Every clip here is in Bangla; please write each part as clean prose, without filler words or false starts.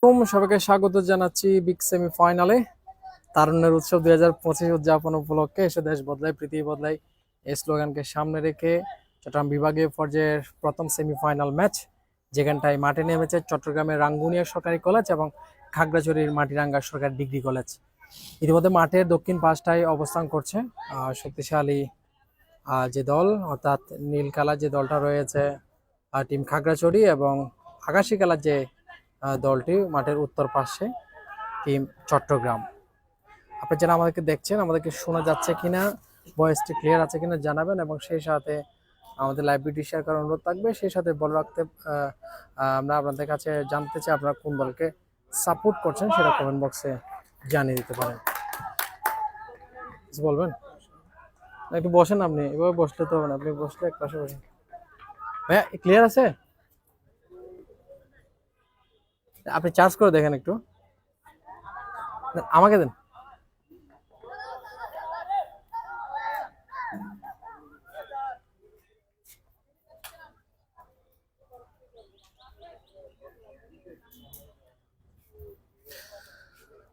সবাইকে স্বাগত জানাচ্ছি বিগ সেমিফাইনালে তারুণ্যের উৎসব 2025 উদযাপন উপলক্ষে এসে দেশ বদলায় পৃথিবী বদলায় এই স্লোগানকে সামনে রেখে চট্টগ্রাম বিভাগীয় পর্যায়ের প্রথম সেমিফাইনাল ম্যাচ যেখানটায় মাঠে নেমেছে চট্টগ্রামের রাঙ্গুনিয়া সরকারি কলেজ এবং খাগড়াছড়ির মাটিরাঙ্গা সরকারি ডিগ্রি কলেজ। ইতিমধ্যে মাঠের দক্ষিণ পাশটায় অবস্থান করছে শক্তিশালী যে দল অর্থাৎ নীল কালার যে দলটা রয়েছে টিম খাগড়াছড়ি এবং আকাশী কালার যে দলটি মাঠের উত্তর পাশে টিম চট্টগ্রাম। আপনি যারা আমাদেরকে দেখছেন আমাদেরকে শোনা যাচ্ছে কিনা, ভয়েসটি ক্লিয়ার আছে কিনা জানাবেন এবং সেই সাথে আমাদের লাইভ ভিডিও শেয়ার করার অনুরোধ থাকবে। সেই সাথে বলে রাখতে আমরা আপনাদের কাছে জানতে চাই আপনারা কোন দলকে সাপোর্ট করছেন সেটা কমেন্ট বক্সে জানিয়ে দিতে পারেন। বলবেন একটু বসেন, আপনি এভাবে বসলে তো হবে না, আপনি বসলে এক পাশে বসেন। ভাইয়া ক্লিয়ার আছে? আপনি চার্জ করে দেখেন একটু, আমাকে দেন।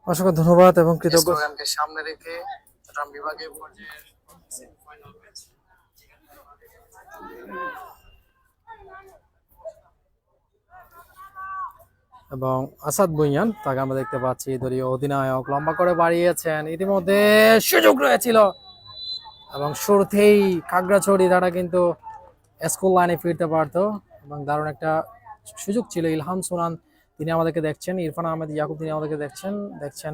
অসংখ্য ধন্যবাদ এবং কৃতজ্ঞতাকে সামনে রেখে চট্টগ্রাম বিভাগীয় পর্যায়ের সেমিফাইনাল ম্যাচ এবং আসাদ ভুঁইয়ান তাকে আমরা দেখতে পাচ্ছি দলীয় অধিনায়ক লম্বা করে বাড়িয়েছেন। ইতিমধ্যে সুযোগ রয়েছিল এবং শুরুতেই খাগড়াছড়ি তারা কিন্তু স্কুল লাইনে ফিরতে পারতো এবং দারুণ একটা সুযোগ ছিল। ইলহাম সুনান তিনি আমাদেরকে দেখছেন, ইরফান আহমেদ ইয়াকুব তিনি আমাদেরকে দেখছেন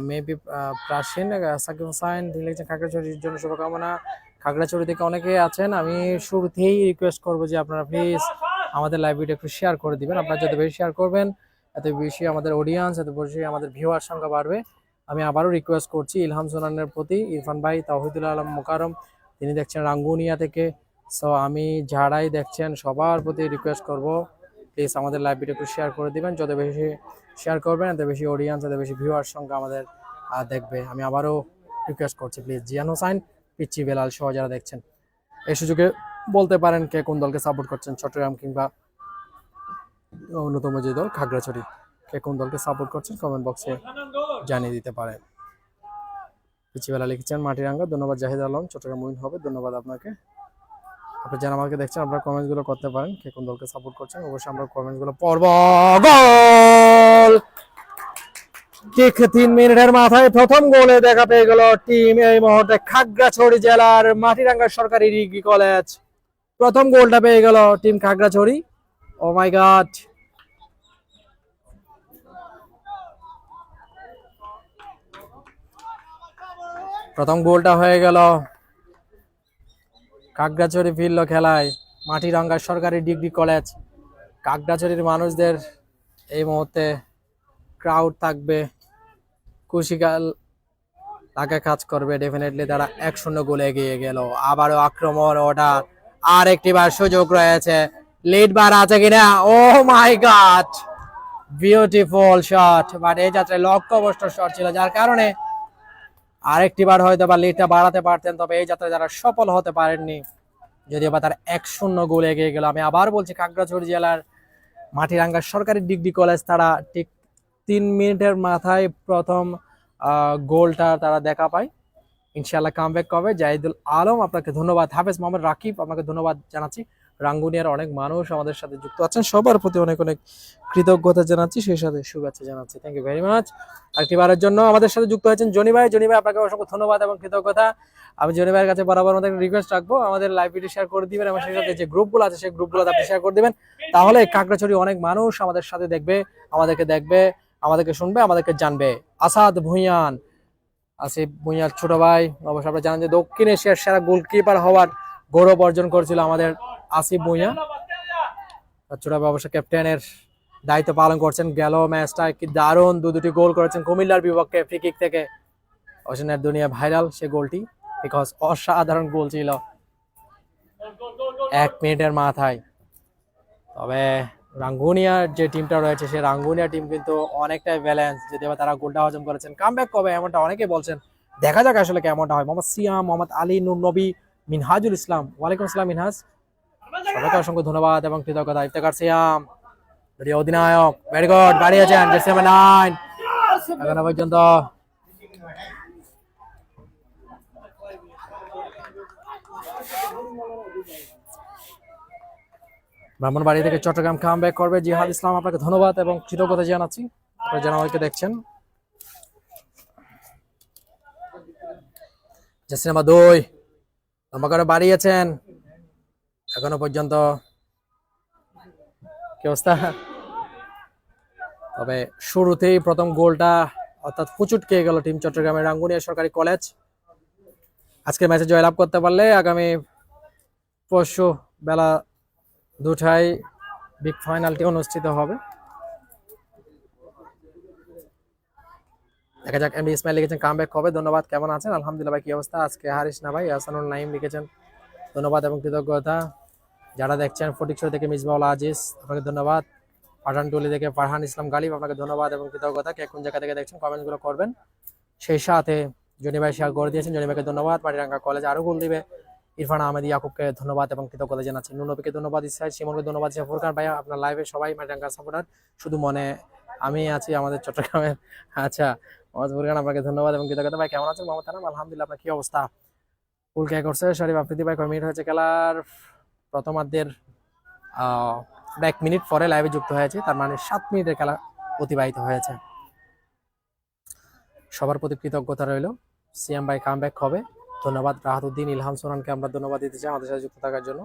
মেবি প্রাসীন সাকিব হোসাইন তিনি লিখছেন খাগড়াছড়ির জন্য শুভকামনা। খাগড়াছড়ি থেকে অনেকে আছেন, আমি শুরুতেই রিকোয়েস্ট করবো যে আপনারা প্লিজ আমাদের লাইভ ভিডিও একটু শেয়ার করে দিবেন। আপনারা যত বেশি শেয়ার করবেন এত বেশি আমাদের অডিয়েন্স, এত বেশি আমাদের ভিউয়ার সংখ্যা বাড়বে। আমি আবারও রিকোয়েস্ট করছি ইলহাম সুনানের প্রতি, ইরফান ভাই, তাওহিদুল আলম মোকারম তিনি দেখছেন রাঙ্গুনিয়া থেকে। সো আমি যারাই দেখছেন সবার প্রতি রিকোয়েস্ট করব প্লিজ আমাদের লাইভ ভিডিও একটু শেয়ার করে দিবেন। যত বেশি শেয়ার করবেন এত বেশি অডিয়েন্স, এত বেশি ভিউয়ার সংখ্যা আমাদের দেখবে। আমি আবারও রিকোয়েস্ট করছি প্লিজ। জিয়ান হোসাইন, পিচ্চি বেলাল সহ যারা দেখছেন এই সুযোগে বলতে পারেন কে কোন দলকে সাপোর্ট করছেন, চট্টগ্রাম কিংবা অন্যতম যে দল খাগড়াছড়ি, কে কোন দলকে সাপোর্ট করছেন কমেন্ট বক্সে জানিয়ে দিতে পারেন। পিচ্চি বেলা লিখেছেন মাটিরাঙ্গা, ধন্যবাদ জাহিদ আলম, চট্টগ্রাম উইন হবে, ধন্যবাদ আপনাকে। আপনি যারা আমাকে দেখছেন আপনারা কমেন্টস গুলো করতে পারেন কে কোন দলকে সাপোর্ট করছেন, অবশ্যই আমরা কমেন্টস গুলো পড়ব। গোল! ঠিক 3 মিনিটের মাথায় প্রথম গোলে দেখা পেয়ে গেল টিম এই মুহূর্তে খাগড়াছড়ি জেলার মাটিরাঙ্গা সরকারি ডিগ্রি কলেজ। প্রথম গোলটা পেয়ে গেল টিম খাগড়াছড়ি। ও মাই গড! প্রথম গোলটা হয়ে গেল, খাগড়াছড়ি ফিরল খেলায়, মাটিরাঙ্গা সরকারি ডিগ্রি কলেজ। খাগড়াছড়ির মানুষদের এই মুহূর্তে ক্রাউড থাকবে, খুশিকাল তাকে কাজ করবে ডেফিনেটলি। তারা 1-0 গোলে এগিয়ে গেল। আবারও আক্রমণ অর্ডার, আর একটিবার সুযোগ রয়েছে, লিড বার আছে কিনা। ও মাই গড, বিউটিফুল শট, বাট এই যাত্রায় লক্ষ্যভ্রষ্ট শট ছিল যার কারণে আরেকটিবার হয়তো বা লিডটা বাড়াতে পারতেন, তবে এই যাত্রায় তারা সফল হতে পারেননি, যদিও বা তার 1-0 গোলে এগিয়ে গেল। আমি আবার বলছি খাগড়াছড়ি জেলার মাটিরাঙ্গা সরকারি ডিগ্রি কলেজ তারা ঠিক 3 মিনিটের মাথায় প্রথম গোলটা তারা দেখা পায়। ইনশাআল্লাহ কামব্যাক করবে। জাহিদুল আলম আপনাকে ধন্যবাদ, হাফেজ মোহাম্মদ রাকিব আপনাকে ধন্যবাদ জানাচ্ছি। রাঙ্গুনিয়ার অনেক মানুষ আমাদের সাথে যুক্ত আছেন, সবার প্রতি অনেক অনেক কৃতজ্ঞতা জানাচ্ছি, সেই সাথে শুভেচ্ছা জানাচ্ছি। Thank you very much. আরেকটিবারের জন্য আমাদের সাথে যুক্ত হয়েছেন জনি ভাই। জনি ভাই আপনাকে অসংখ্য ধন্যবাদ এবং কৃতজ্ঞতা। আমি জনি ভাইয়ের কাছে বরাবর আমাদের রিকোয়েস্ট রাখবো আমাদের লাইভ ভিডিও শেয়ার করে দিবেন এবং সেই সাথে যে গ্রুপগুলো আছে সেই গ্রুপগুলোতে আপনি শেয়ার করে দিবেন। তাহলে খাগড়াছড়ি অনেক মানুষ আমাদের সাথে দেখবে, আমাদেরকে শুনবে, আমাদেরকে জানবে। আসাদ ভুঁইয়ান, আসিফ ভুঁইয়ার ছোট ভাই, অবশ্য আপনারা জানেন যে দক্ষিণ এশিয়ার সেরা গোলকিপার হওয়ার গৌরব অর্জন করেছিল আমাদের আসিফ ভুঁইয়া। ছোট ভাই অবশ্য ক্যাপ্টেনের দায়িত্ব পালন করছেন। গেল ম্যাচটা কি দারুণ, দুটি গোল করেছেন কুমিল্লার বিপক্ষে ফ্রি কিক থেকে। অবশ্য দুনিয়া ভাইরাল সে গোলটি, বিকজ অসাধারণ গোল ছিল 1 মিনিটের মাথায়। তবে রাঙ্গুনিয়ার যে টিমটা রয়েছে সেই রাঙ্গুনিয়া টিম কিন্তু অনেকটাই ব্যালেন্স, যদিও তারা গোলটা হজম করেছেন। কামব্যাক কবে এমনটা অনেকেই বলছেন, দেখা যাক আসলে কেমনটা হয়। মোহাম্মদ সিয়াম, মোহাম্মদ আলী, নূর নবী, মিনহাজুল ইসলাম, ওয়ালাইকুম আসসালাম মিনহাজ, সবাইকে অসংখ্য ধন্যবাদ এবং কৃতজ্ঞতা। ইফতেখার সিয়াম যদিও অধিনায়ক ভেরি গুড বাড়িয়েছেন জার্সি নাম্বার 9 এখনো পর্যন্ত ব্রাহ্মণবাড়ি থেকে চট্টগ্রাম কামব্যাক করবে জিহাদ ইসলাম। আপনাকে ধন্যবাদ এবং কৃতজ্ঞতা জানাচ্ছি আপনারা যারা আমাকে দেখছেন। জার্সি নাম্বার 2 লম্বা করে বাড়িয়েছেন এখনো পর্যন্ত কি অবস্থা। তবে শুরুতেই প্রথম গোলটা অর্থাৎ হুচুট খেয়ে গেল টিম চট্টগ্রামের রাঙ্গুনিয়া সরকারি কলেজ। আজকের ম্যাচে জয়লাভ করতে পারলে আগামী পরশু বেলা 2টায় বিগ ফাইনালটি অনুষ্ঠিত হবে। দেখা যাক। এমডি ইসমাইল লিখেছেন কামব্যাক হবে, ধন্যবাদ। কেমন আছেন? আলহামদুলিল্লাহ ভাই, কি অবস্থা? আজকে হারিস না ভাই, আহসানুল নাইম লিখেছেন, ধন্যবাদ এবং কৃতজ্ঞতা। যারা দেখছেন ফটিকছড়ি থেকে মিসবাউল আজিজ, আপনাকে ধন্যবাদ। পাঠানটুলি থেকে ফারহান ইসলাম গালিব, আপনাকে ধন্যবাদ এবং কৃতজ্ঞতা। কে কোন জায়গা থেকে দেখছেন কমেন্টগুলো করবেন। সেই সাথে জনি ভাই শেয়ার করে দিয়েছেন, জনি ভাইকে ধন্যবাদ। মাটিরাঙ্গা কলেজ আরো গোল দিবে ইরফান আহমেদ ইয়াকুবকে ধন্যবাদ এবং কৃতজ্ঞতা জানাচ্ছি। নুনবীকে ধন্যবাদ, ইসরাইল শিমনকে ধন্যবাদ। ফুরকান ভাইয়া আপনার লাইভে সবাই মাটিরাঙ্গা সাপোর্টার, শুধু মনে আমি আছি আমাদের চট্টগ্রামের। আচ্ছা মোহাম্মদ ফুরকান, আপনাকে ধন্যবাদ এবং কৃতজ্ঞতা। ভাই কেমন আছেন? মোহাম্মদ আনাম আলহামদুলিল্লাহ, আপনার কি অবস্থা? ফুল কে করছে শরীফ আফ্রিদি ভাই, কয় মিনিট হয়েছে খেলার? প্রথমার্ধের 1 মিনিট পরে লাইভে যুক্ত হয়েছে, তার মানে 7 মিনিটের খেলা অতিবাহিত হয়েছে। সবার প্রতি কৃতজ্ঞতা রইল। সিএম ভাই কামব্যাক হবে, ধন্যবাদ। রাহাতুদ্দিন ইলহাম সোনানকে আমরা ধন্যবাদ দিতে চাই আমাদের সাথে যুক্ত থাকার জন্য।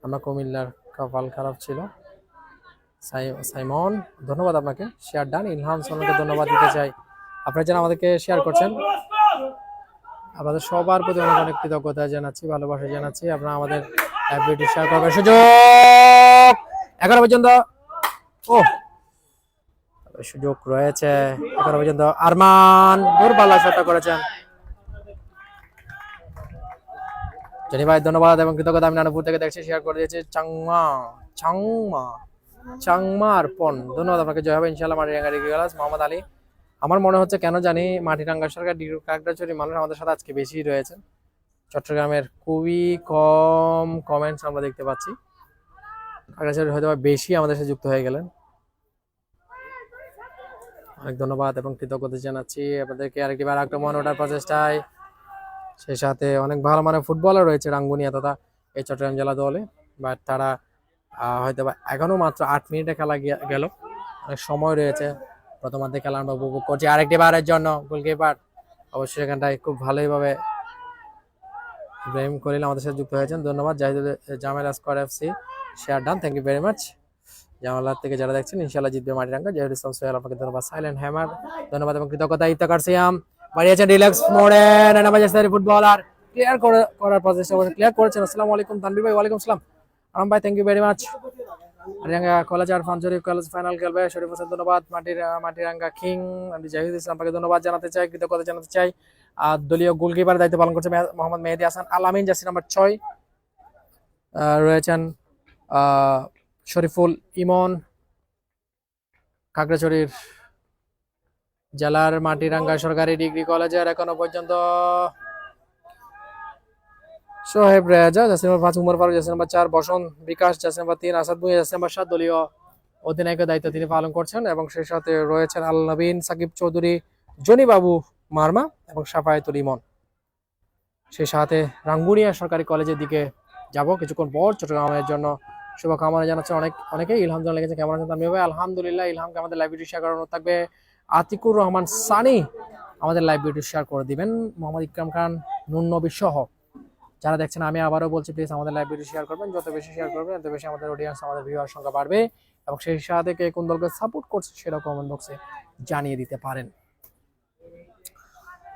আমরা কুমিল্লার কপাল খারাপ ছিল। সাইমন ধন্যবাদ আপনাকে, শেয়ার ডান। ইলহাম সোনানকে ধন্যবাদ দিতে চাই। আপনারা যারা আমাদেরকে শেয়ার করছেন আপনাদের সবার প্রতি অনেক অনেক কৃতজ্ঞতা জানাচ্ছি, ভালোবাসা জানাচ্ছি। আপনারা আমাদের ভিডিও শেয়ার করবেন। সুযোগ এখনো পর্যন্ত সুযোগ রয়েছে এখনো পর্যন্ত। আরমান দূরপাল্লা শটটা করেছেন। জনি ভাই ধন্যবাদ এবং কৃতজ্ঞতা। আমি নানুপুর থেকে দেখছি, শেয়ার করে দিয়েছি। চাংমার পন ধন্যবাদ আপনাকে। জয় হবে ইনশাআল্লাহ। মাটিরাঙ্গা ডিগ্রি কলেজ মোহাম্মদ আলী, আমার মনে হচ্ছে কেন জানি মাটিরাঙ্গা সরকার ডিগ্রি কাকড়াছড়ি মানুষ আমাদের সাথে আজকে বেশি রয়েছে। চট্টগ্রামের খুবই কম কমেন্টস আমরা দেখতে পাচ্ছি। কাকড়াছড়ি হয়তো বেশি আমাদের সাথে যুক্ত হয়ে গেলেন। অনেক ধন্যবাদ এবং কৃতজ্ঞতা জানাচ্ছি আপনাদেরকে। আরেকটিবার আক্রমণ ওঠার প্রচেষ্টায়, সেই সাথে অনেক ভালো মানের ফুটবলার রয়েছে রাঙ্গুনিয়া তথা এই চট্টগ্রাম জেলা দলে। বাট তারা হয়তো এখনো মাত্র 8 মিনিটে খেলা গেল, অনেক সময় রয়েছে। প্রথমার্ধে খেলা আমরা উপভোগ করছি। আরেকটি বারের জন্য গোলকিপার অবশ্যই এখানটায় খুব ভালোইভাবে ইব্রাহিম খলিল আমাদের সাথে যুক্ত হয়েছেন, ধন্যবাদ। Zahidul Jamal square FC share done, thank you very much. জামালার থেকে যারা দেখছেন ইনশাআল্লাহ জিতবে মাটিরাঙ্গা। জাহিদুল ইসলাম সোহেল, আপনাকে ধন্যবাদ। সাইলেন্ট হ্যামার ধন্যবাদ এবং কৃতজ্ঞতা। ইফতেখার সিয়াম বাড়িয়েছেন রিল্যাক্স মোডে, নানাবাজারি ফুটবলার ক্লিয়ার করার প্রচেষ্টা ক্লিয়ার করেছেন। আসসালামু আলাইকুম তানভীর ভাই। ওয়ালাইকুম আসসালাম আরাম ভাই, thank you very much. Matiranga college আর ফানজরি কলেজ ফাইনাল খেলবে, শরীফ হোসেন ধন্যবাদ। মাটিরাঙ্গা কিং জাহিদ ইসলাম, আপনাকে ধন্যবাদ জানাতে চাই, কৃতজ্ঞতা জানাতে চাই। দলীয় গোলকিপার দায়িত্ব পালন করছে মোহাম্মদ মেহেদি হাসান আল আমিন, জার্সি নাম্বার 6 রয়েছেন শরীফুল ইমন। খাগড়াছড়ির জেলার মাটিরাঙ্গা সরকারি ডিগ্রি কলেজের এখনো পর্যন্ত Shoaib Reza, jersey number 5 Omar Faruk, jersey number 4 Basanta Bikash, jersey number 3 Asad Bhuiyan, jersey number 7 দলীয় অধিনায়কের দায়িত্ব তিনি পালন করছেন। এবং সেই সাথে রয়েছেন আল নবীন, সাকিব চৌধুরী, জনি বাবু মার্মা এবং সাফায়েতুল ইমন। সেই সাথে রাঙ্গুনিয়া সরকারি কলেজের দিকে যাব কিছুক্ষণ পর। চট্টগ্রামের জন্য শুভকামনা জানাচ্ছে অনেকেই। ইলহাম জানা লেগেছে, কেমন আছেন তানভীর ভাই? আলহামদুলিল্লাহ। ইলহামকে আমাদের লাইভ ভিডিও শেয়ার করানো থাকবে। আতিকুর রহমান সানি আমাদের লাইভ ভিডিও শেয়ার করে দিবেন। মোহাম্মদ ইকরাম খান, নুন নবী সহ যারা দেখছেন, আমি আবারও বলছি প্লিজ আমাদের লাইভ ভিডিও শেয়ার করবেন। যত বেশি শেয়ার করবেন তত বেশি আমাদের অডিয়েন্স, আমাদের ভিউয়ার সংখ্যা বাড়বে। এবং সেই সাথে কে কোন দলকে সাপোর্ট করছে সেটা কমেন্ট বক্সে জানিয়ে দিতে পারেন।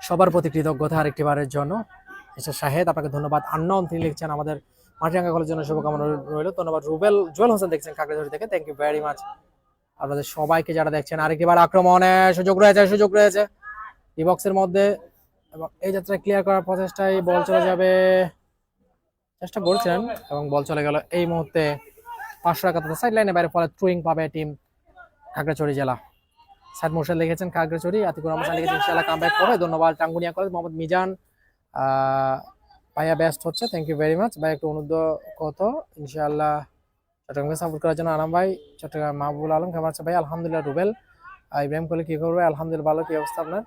সবার প্রতি কৃতজ্ঞতা আরেকটি বারের জন্য। শাহেদ, আপনাকে ধন্যবাদ। আন্নন তিনি লিখছেন আমাদের মাটিরাঙ্গা কলেজের জন্য শুভকামনা রইল, ধন্যবাদ। জুয়েল হোসেন দেখছেন খাগড়াছড়ি থেকে, থ্যাংক ইউ ভেরি মাচ আপনাদের সবাইকে যারা দেখছেন। আরেকটিবার আক্রমণে সুযোগ রয়েছে ডিবক্সের মধ্যে, এবং এই যাত্রায় ক্লিয়ার করার প্রচেষ্টায় বল চলে যাবে, চেষ্টা করছেন এবং বল চলে গেল। এই মুহূর্তে 500 টাকা সাইড লাইনে বাইরে, ফলে থ্রোয়িং পাবে টিম খাগড়াছড়ি জেলা। সাইদ মোর্শেদ লিখেছেন খাগড়াছড়ি, আতিকুর রহমান লিখেছেন ইনশাআল্লাহ কামব্যাক হবে, ধন্যবাদ। টাঙ্গুনিয়া কলেজ মোহাম্মদ মিজান ভাইয়া বেস্ট হচ্ছে, থ্যাংক ইউ ভেরি মাচ ভাই। একটু অনুদ্ধ কত ইনশাআল্লাহ চট্টগ্রামকে সাপোর্ট করার জন্য আনাম ভাই। চট্টগ্রাম মাহবুবুল আলম কেমন আছে ভাই? আলহামদুলিল্লাহ। রুবেল ইব্রাহিম কোহলি কি করবে? আলহামদুলিল্লাহ ভালো। কি অবস্থা আপনার?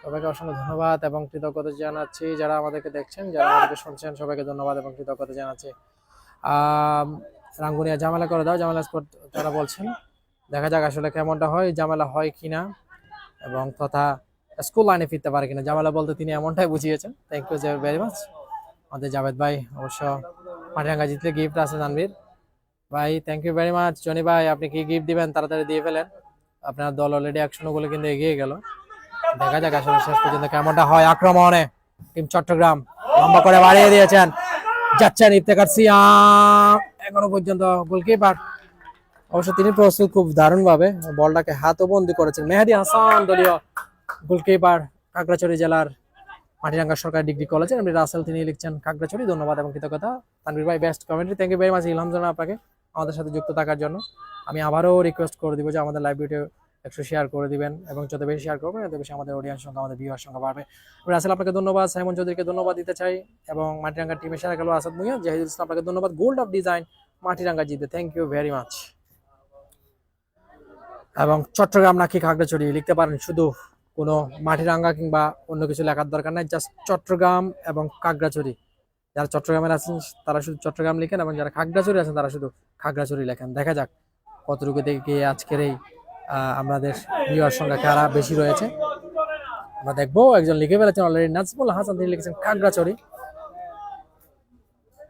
সবাইকে অসংখ্য ধন্যবাদ এবং কৃতজ্ঞতা জানাচ্ছি যারা আমাদেরকে দেখছেন, যারা আমাদেরকে শুনছেন, সবাইকে ধন্যবাদ এবং কৃতজ্ঞতা জানাচ্ছি। রাঙ্গুনিয়া ঝামেলা করে দাও, ঝামেলা স্পট তারা বলছেন। দেখা যাক আসলে কেমনটা হয়, ঝামেলা হয় কিনা এবং তথা স্কুল লাইনে ফিরতে পারে কিনা। ঝামেলা বলতে তিনি এমনটাই বুঝিয়েছেন। থ্যাংক ইউ ভেরি মাচ আমাদের জাভেদ ভাই। অবশ্য মাটিরাঙ্গা জিতলে গিফট আছে জানবীর ভাই। Thank you very much Johnny ভাই। আপনি কি গিফট দিবেন তাড়াতাড়ি দিয়ে ফেলেন, আপনার দল অলরেডি 100 গোলে কিন্তু এগিয়ে গেল। দেখা যাক আসলে শেষ পর্যন্ত কেমনটা হয়। আক্রমণে টিম চট্টগ্রাম লম্বা করে বাড়িয়ে দিয়েছেন, যাচ্ছেন ইফতেখার সিয়াম, এখনো পর্যন্ত গোলকিপার অবশ্য তিনি প্রস্তুত খুব দারুণ ভাবে, বলটাকে হাতবন্দি করেছেন মেহেদী হাসান, দলীয় গোলকিপার খাগড়াছড়ি জেলার মাটিরাঙ্গা সরকারি ডিগ্রি কলেজের এমনি রাসেল, তিনি লিখছেন খাগড়াছড়ি। ধন্যবাদ এবং কৃতজ্ঞতা তানভীর ভাই, best commentary. Thank you very much Ilham জানান আপনাকে আমাদের সাথে যুক্ত থাকার জন্য। আমি আবারও রিকোয়েস্ট করে দিব যে আমাদের লাইভ ভিডিও একটু শেয়ার করে দিবেন এবং যত বেশি শেয়ার করবেন তত বেশি আমাদের অডিয়েন্স সংখ্যা, আমাদের ভিউয়ার সংখ্যা বাড়বে। রাসেল আপনাকে ধন্যবাদ, সাইমন চৌধুরীকে ধন্যবাদ দিতে চাই এবং মাটিরাঙ্গা টিমের সেরা খেলোয়াড় আসাদ ভুঁইয়া, জাহিদুল ইসলাম আপনাকে ধন্যবাদ। গোল্ড অফ ডিজাইন মাটিরাঙ্গা জিতবে, থ্যাংক ইউ ভেরি মাচ। এবং চট্টগ্রাম নাকি খাগড়াছড়ি লিখতে পারেন, শুধু কোনো মাটিরাঙ্গা কিংবা অন্য কিছু লেখার দরকার নাই, জাস্ট চট্টগ্রাম এবং খাগড়াছড়ি। যারা চট্টগ্রামের আছেন তারা শুধু চট্টগ্রাম লিখেন এবং যারা খাগড়াছড়ি আছেন তারা শুধু খাগড়াছড়ি লেখেন। দেখা যাক কতটুকু দেখে আজকের এই আমাদের ভিউয়ার সংখ্যা কারা বেশি রয়েছে আমরা দেখবো। একজন লিখে ফেলেছেন অলরেডি, নাজমুল হাসান, তিনি লিখেছেন খাগড়াছড়ি।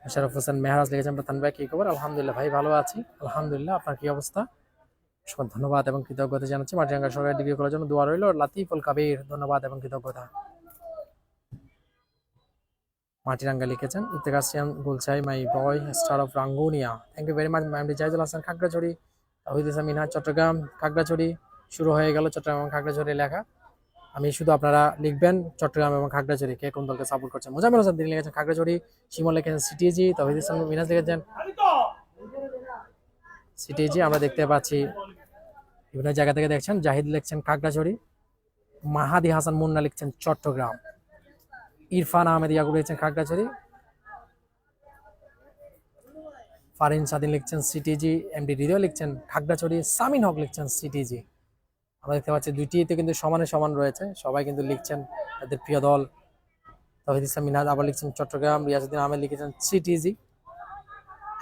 মোশাররফ হোসেন মেহরাজ লিখেছেন প্রধান ভাই কি খবর? আলহামদুলিল্লাহ ভাই, ভালো আছি আলহামদুলিল্লাহ। আপনার কি অবস্থা? ধন্যবাদ এবং কৃতজ্ঞতা জানাচ্ছি। মাটিরাঙ্গা সরকারি ডিগ্রি করার জন্য দোয়া রইল। লাতিফুল কাবির, ধন্যবাদ এবং কৃতজ্ঞতা। মাটিরাঙ্গা লিখেছেন Iftekhar Siam Gulchhai, my boy star of Rangunia, thank you very much. MD Zahidul Hasan Khagrachari, Tahid Islam Minhaj Chattogram, Khagrachari শুরু হয়ে গেল। চট্টগ্রাম এবং খাগড়াছড়ি লেখা, আমি শুধু আপনারা লিখবেন চট্টগ্রাম এবং খাগড়াছড়ি কে কোন দলকে সাপোর্ট করছেন। মোজাম্মেল হোসেন তিনি লিখেছেন খাগড়াছড়ি, শিমল লিখেছেন সিটিজি, তাহিদ ইসলাম মিনহাজ লিখেছেন সিটিজি। আমরা দেখতে পাচ্ছি বিভিন্ন জায়গা থেকে দেখছেন। জাহিদ লিখছেন খাগড়াছড়ি, মাহাদি হাসান মুন্না লিখছেন চট্টগ্রাম, ইরফান আহমেদ ইয়াকুব লিখছেন খাগড়াছড়ি, ফারিন স্বাধীন লিখছেন সিটিজি, এমডি হৃদয় লিখছেন খাগড়াছড়ি, সামিন হক লিখছেন সিটিজি। আমরা দেখতে পাচ্ছি দুইটিতে কিন্তু সমানে সমান রয়েছে, সবাই কিন্তু লিখছেন তাদের প্রিয় দল। তাহিদ ইসলাম মিনহাজ আবার লিখছেন চট্টগ্রাম, রিয়াজউদ্দিন আহমেদ লিখেছেন সিটিজি,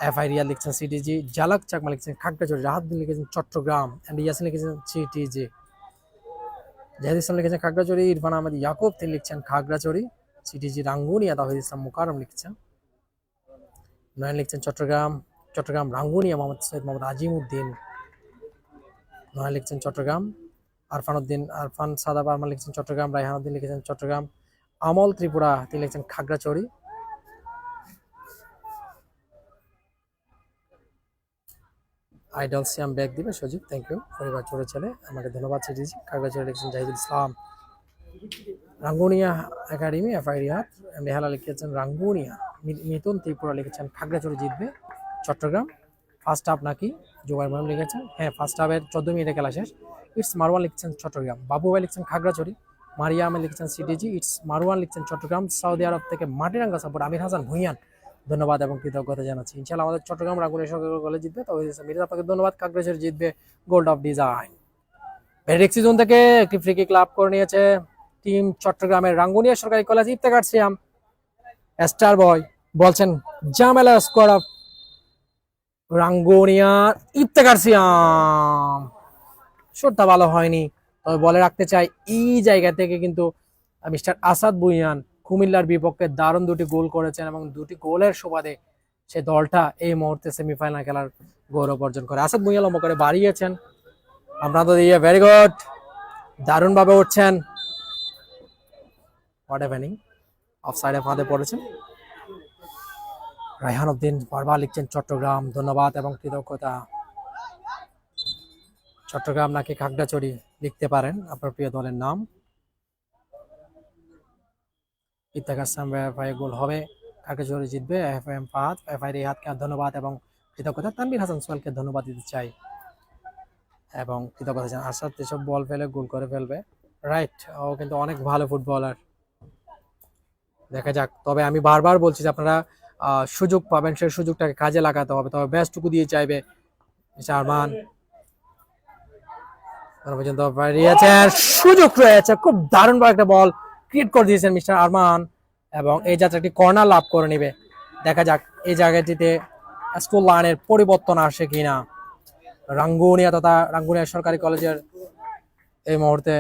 এফআই রিয়াদ লিখছেন সিটিজি, জালাক চাকমা লিখছেন খাগড়াছড়ি, রাহাতউদ্দিন লিখেছেন চট্টগ্রাম, এন্ড ইয়াসিন লিখেছেন সিটিজি, জাহিদ ইসলাম লিখেছেন খাগড়াছড়ি, ইরফান আহমেদ ইয়াকুব তিনি লিখছেন খাগড়াছড়ি, সিটিজি রাঙ্গুনিয়া, তাহিদ ইসলাম মুকাররম লিখছেন, নয়ন লিখছেন চট্টগ্রাম, চট্টগ্রাম রাঙ্গুনিয়া, মোহাম্মদ সৈয়দ মোহাম্মদ আজিমউদ্দিন, নয়ন লিখছেন চট্টগ্রাম, আরফান সাদাব আরমান লিখছেন চট্টগ্রাম, রায়হানুদ্দিন লিখেছেন চট্টগ্রাম, আমল ত্রিপুরা তিনি লিখছেন খাগড়াছড়ি, আইডল সিয়াম ব্যাগ দিবে সজীব, থ্যাংক ইউ। পরিবার ছোট ছেলে আমাকে ধন্যবাদ সিটিজি, খাগড়াছড়ি লিখছেন জাহিদুল ইসলাম, রাঙ্গুনিয়া একাডেমি, এফআই রিয়াদ, মেহালা লিখেছেন রাঙ্গুনিয়া, মিথুন ত্রিপুরা লিখেছেন খাগড়াছড়ি জিতবে, চট্টগ্রাম। ফার্স্ট হাফ নাকি জোবাইর মাহমুদ লিখেছেন, হ্যাঁ ফার্স্ট হাফের 14 মিনিটে খেলা শেষ। ইটস মারওয়ান লিখছেন চট্টগ্রাম, বাবু ভাই লিখছেন খাগড়াছড়ি, মারিয়া আহমেদ লিখছেন সিটিজি, ইটস মারওয়ান লিখছেন চট্টগ্রাম, সৌদি আরব থেকে মাটিরাঙ্গা সাপোর্ট আমির হাসান ভুঁইয়ান, ধন্যবাদ এবং কৃতজ্ঞতা জানাচ্ছি। ইনশাআল্লাহ আমাদের চট্টগ্রাম রাঙ্গুনিয়া সরকারি কলেজ জিতবে, তবে মির্জা আপনাকে ধন্যবাদ। খাগড়াছড়ি জিতবে, গোল্ড অফ ডিজাইন। ভেরিক্সি জোন থেকে একটি ফ্রি কিক লাভ করে নিয়েছে টিম চট্টগ্রামের রাঙ্গুনিয়া সরকারি কলেজ। ইফতেখার সিয়াম স্টার বয় বলছেন জামেলা স্কোয়াড অফ রাঙ্গুনিয়া, ইফতেখার সিয়াম শটটা ভালো হয়নি, তবে বলে রাখতে চাই এই জায়গা থেকে কিন্তু মিস্টার আসাদ ভুঁইয়ান কুমিল্লার বিপক্ষে দারুণ দুটি গোল করেছেন এবং দুটি গোলের সুবাদে সে দলটা এই মুহূর্তে সেমিফাইনাল খেলার গৌরব অর্জন করে। আসাদ ভুঁইয়া লম্বা করে বাড়িয়েছেন, আপনারা তো দিয়ে ভেরি গুড, দারুণ ভাবে উঠছেন, হোয়াট হ্যাপেনিং, অফ সাইডে ফাঁদে পড়েছেন। রায়হানুদ্দিন বারবার লিখছেন চট্টগ্রাম, ধন্যবাদ এবং কৃতজ্ঞতা। চট্টগ্রাম নাকি খাগড়াছড়ি লিখতে পারেন আপনার প্রিয় দলের নাম। ইফতেখার সিয়াম গোল হবে, খাগড়াছড়ি জিতবে, এফএম ফাহাদ, এফআই রিহাদকে ধন্যবাদ এবং কৃতজ্ঞতা। তানভীর হাসান সোহেলকে ধন্যবাদ দিতে চাই এবং কৃতজ্ঞতা জানাই। আসাদ এসব বল ফেলে গোল করে ফেলবে, রাইট, ও কিন্তু অনেক ভালো ফুটবলার। দেখা যাক, তবে আমি বারবার বলছি যে আপনারা সুযোগ পাবেন, সেই সুযোগটাকে কাজে লাগাতে হবে। তবে ব্যাসটুকু দিয়ে চাইবে আরমান, পর্যন্ত সুযোগ রয়েছে, খুব দারুণ একটা বল ক্রিয়েট করে দিয়েছেন মিস্টার আরমান, এবং এই যাত্রাটি কর্নার লাভ করে নিবে। দেখা যাক এই জায়গাটিতে স্কুল লাইনের পরিবর্তন আসে কিনা। রাঙ্গুনিয়া তথা রাঙ্গুনিয়া সরকারি কলেজের এই মুহূর্তে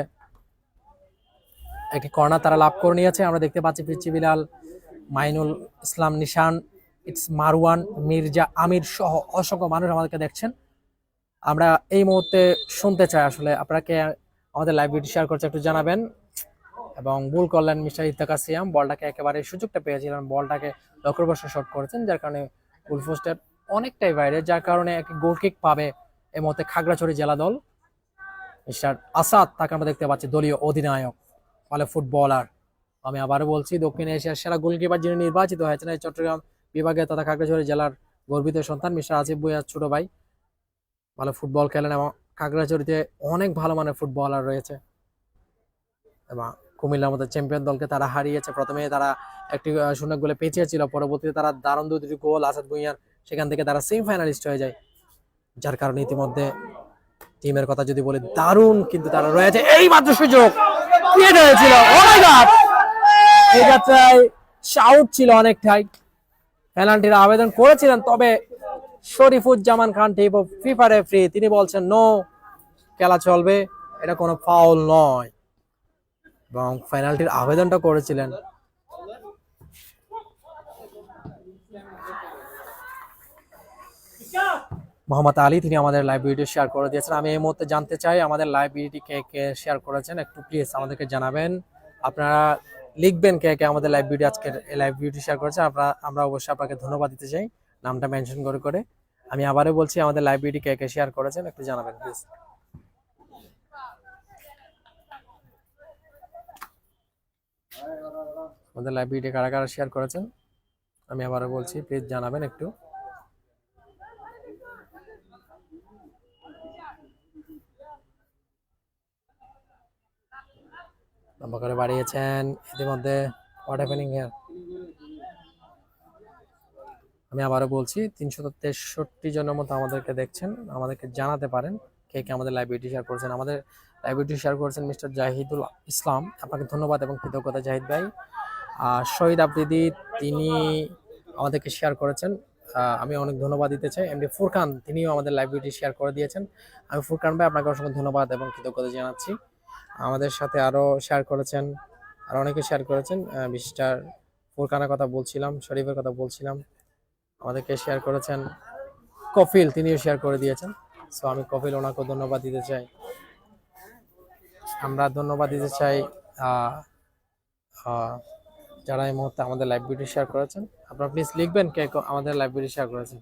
একটি কর্নার তারা লাভ করে নিয়েছে। আমরা দেখতে পাচ্ছি পিচ্চি বিলাল, মাইনুল ইসলাম, নিশান, ইটস মারওয়ান, মির্জা, আমির সহ অসংখ্য মানুষ আমাদেরকে দেখছেন। আমরা এই মুহূর্তে শুনতে চাই আসলে আপনাকে আমাদের লাইভ ভিডিও শেয়ার করছে একটু জানাবেন। এবং ভুল করলেন মিস্টার ইত্তেখার সিয়াম, বলটাকে একেবারে সুযোগটা পেয়েছিলেন, বলটাকে লক্ষ্যবর্ষ শট করেছেন, যার কারণে গোল পোস্টের অনেকটাই বাইরে, যার কারণে একটি গোল কিক পাবে এই মুহূর্তে খাগড়াছড়ি জেলা দল। মিস্টার আসাদ, তাকে আমরা দেখতে পাচ্ছি দলীয় অধিনায়ক, ফলে ফুটবলার। আমি আবারও বলছি, দক্ষিণ এশিয়ার সেরা গোলকিপার যিনি নির্বাচিত হয়েছেন এই চট্টগ্রাম বিভাগে তথা খাগড়াছড়ি জেলার গর্বিত সন্তান মিস্টার আসিফ ভুঁইয়ার ছোট ভাই। ভালো ফুটবল খেলেন এবং খাগড়াছড়িতে অনেক ভালো মানের ফুটবলার রয়েছে, এবং কুমিল্লার মতো চ্যাম্পিয়ন দলকে তারা হারিয়েছে। প্রথমে তারা একটি 0 গোলে পিছিয়ে ছিল, পরবর্তীতে তারা দারুণ দুটি গোল আসাদ ভুঁইয়ার, সেখান থেকে তারা সেমিফাইনালিস্ট হয়ে যায়, যার কারণে ইতিমধ্যে টিমের কথা যদি বলি দারুণ কিন্তু তারা রয়েছে। এই মাত্র সুযোগ ক্রিয়েট হয়েছিল, ও মাই গড, এই যাত্রায় শাউট ছিল অনেকটাই, পেনাল্টির আবেদন করেছিলেন, তবে শরীফুজ্জামান খান টিপ অফ ফিফা রেফারি তিনি বলছেন নো, খেলা চলবে, এটা কোনো ফাউল নয়, এবং পেনাল্টির আবেদনটা করেছিলেন। মোহাম্মদ আলী তিনি আমাদের লাইভ ভিডিও শেয়ার করে দিয়েছেন। আমি এই মুহূর্তে জানতে চাই আমাদের লাইভ ভিডিওটি কে কে শেয়ার করেছেন, একটু প্লিজ আমাদেরকে জানাবেন। আপনারা লিখবেন কে কে আমাদের লাইভ ভিডিও আজকের লাইভ ভিডিওটি শেয়ার করেছেন, আমরা অবশ্যই আপনাকে ধন্যবাদ দিতে চাই নামটা মেনশন করে করে। আমি আবারও বলছি আমাদের লাইভ ভিডিও কে কে শেয়ার করেছেন একটু জানাবেন প্লিজ। আমাদের লাইভ ভিডিও কারা কারা শেয়ার করেছেন আমি আবারও বলছি, প্লিজ জানাবেন একটু। লম্বা করে বাড়িয়েছেন ইতিমধ্যে, হোয়াট হ্যাপেনিং হিয়ার। আমি আবারও বলছি 363 জনের মতো আমাদেরকে দেখছেন, আমাদেরকে জানাতে পারেন কে কে আমাদের লাইভ ভিডিও শেয়ার করেছেন। আমাদের লাইভ ভিডিও শেয়ার করেছেন মিস্টার জাহিদুল ইসলাম, আপনাকে ধন্যবাদ এবং কৃতজ্ঞতা জাহিদ ভাই। শহীদ আফ্রিদি তিনি আমাদেরকে শেয়ার করেছেন, আমি অনেক ধন্যবাদ দিতে চাই। এমডি ফুরকান তিনিও আমাদের লাইভ ভিডিও শেয়ার করে দিয়েছেন, আমি ফুরকান ভাই আপনাকে অসংখ্য ধন্যবাদ এবং কৃতজ্ঞতা জানাচ্ছি। আমাদের সাথে আরও শেয়ার করেছেন, আর অনেকে শেয়ার করেছেন, মিস্টার ফুরকানের কথা বলছিলাম, শরীফের কথা বলছিলাম, আমাদেরকে শেয়ার করেছেন কফিল, তিনিও শেয়ার করে দিয়েছেন। সো আমি কফিল ওনাকেও ধন্যবাদ দিতে চাই। আমরা ধন্যবাদ দিতে চাই যারা এই মুহূর্তে আমাদের লাইভ ভিডিও শেয়ার করেছেন। আপনারা প্লিজ লিখবেন কে আমাদের লাইভ ভিডিও শেয়ার করেছেন।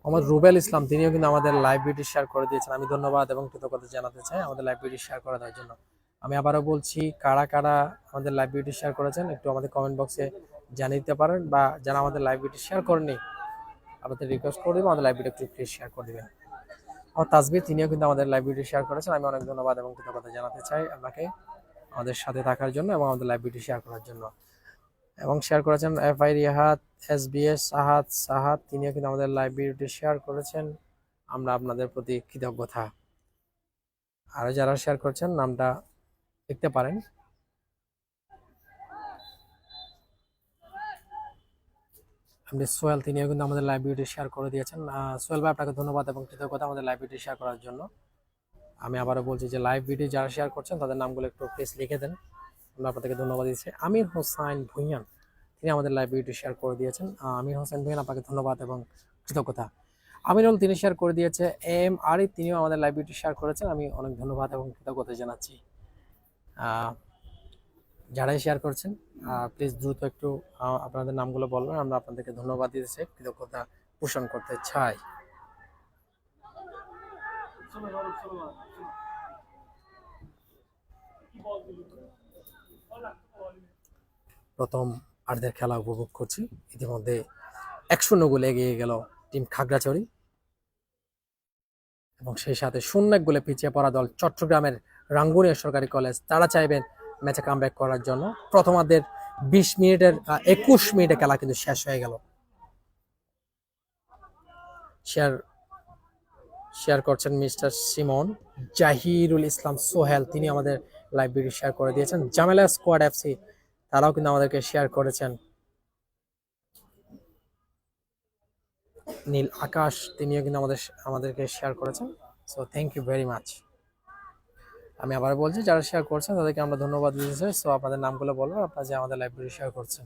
মোহাম্মদ রুবেল ইসলাম তিনিও কিন্তু আমাদের লাইভ ভিডিও শেয়ার করে দিয়েছেন, আমি ধন্যবাদ এবং কৃতজ্ঞতা জানাতে চাই আমাদের লাইভ ভিডিও শেয়ার করে দেওয়ার জন্য। আমি আবারও বলছি, কারা কারা আমাদের লাইভ ভিডিও শেয়ার করেছেন একটু আমাদের কমেন্ট বক্সে জানিয়ে দিতে পারেন, বা যারা আমাদের লাইভ ভিডিও শেয়ার করেনি আমাদের রিকোয়েস্ট করে দেবেন আমাদের লাইভ ভিডিও একটু প্লিজ শেয়ার করে দেবেন। আমার তাসবির তিনিও কিন্তু আমাদের লাইভ ভিডিও শেয়ার করেছেন, আমি অনেক ধন্যবাদ এবং কৃতজ্ঞতা জানাতে চাই আপনাকে আমাদের সাথে থাকার জন্য এবং আমাদের লাইভ ভিডিও শেয়ার করার জন্য। এবং শেয়ার করেছেন এফআই রিহাত, এসবিএস সাহাদ তিনিও কিন্তু আমাদের লাইভ ভিডিওটি শেয়ার করেছেন, আমরা আপনাদের প্রতি কৃতজ্ঞতা। আরো যারা শেয়ার করছেন নামটা দেখতে পারেন। আপনি সোহেল তিনিও কিন্তু আমাদের লাইভ ভিডিওটি শেয়ার করে দিয়েছেন। সোহেল ভাই আপনাকে ধন্যবাদ এবং কৃতজ্ঞতা আমাদের লাইভ ভিডিও শেয়ার করার জন্য। আমি আবারও বলছি যে লাইভ ভিডিও যারা শেয়ার করছেন তাদের নামগুলো একটু প্লিজ লিখে দেন, আমরা আপনাদেরকে ধন্যবাদ দিচ্ছি। আমির হোসাইন ভুঁইয়ান তিনি আমাদের লাইভ ভিডিও শেয়ার করে দিয়েছেন, আমির হোসেন ভুঁইয়ান আপনাকে ধন্যবাদ এবং কৃতজ্ঞতা। আমিরুল তিনি শেয়ার করে দিয়েছে, এম আরিফ তিনিও আমাদের লাইভ ভিডিও শেয়ার করেছেন, আমি অনেক ধন্যবাদ এবং কৃতজ্ঞতা জানাচ্ছি। যারাই শেয়ার করছেন প্লিজ দ্রুত একটু আপনাদের নামগুলো বলবেন, আমরা আপনাদেরকে ধন্যবাদ দিতে চাই, কৃতজ্ঞতা পোষণ করতে চাই। প্রথম আর্ধের খেলা উপভোগ করছি, ইতিমধ্যে 1-0 গোলে এগিয়ে গেল টিম খাগড়াছড়ি, এবং সেই সাথে 0-1 গোলে পিছিয়ে পড়া দল চট্টগ্রামের রাঙ্গুনিয়া সরকারি কলেজ, তারা চাইবেন ম্যাচে কামব্যাক করার জন্য। প্রথমার্ধের 21 মিনিটে খেলা কিন্তু শেষ হয়ে গেল। শেয়ার করছেন মিস্টার সিমন জাহিরুল ইসলাম সোহেল, তিনি আমাদের লাইভ ভিডিও শেয়ার করে দিয়েছেন। জামেলা স্কোয়াড এফসি তারাও কিন্তু আমাদেরকে শেয়ার করেছেন। নীল আকাশ তিনিও কিন্তু আমাদেরকে শেয়ার করেছেন। So thank you very much. আমি আবার বলছি, যারা শেয়ার করছেন তাদেরকে আমরা ধন্যবাদ দিতে চাই। সো আপনাদের নামগুলো বলবো, আপনারা যে আমাদের লাইভ ভিডিও শেয়ার করছেন।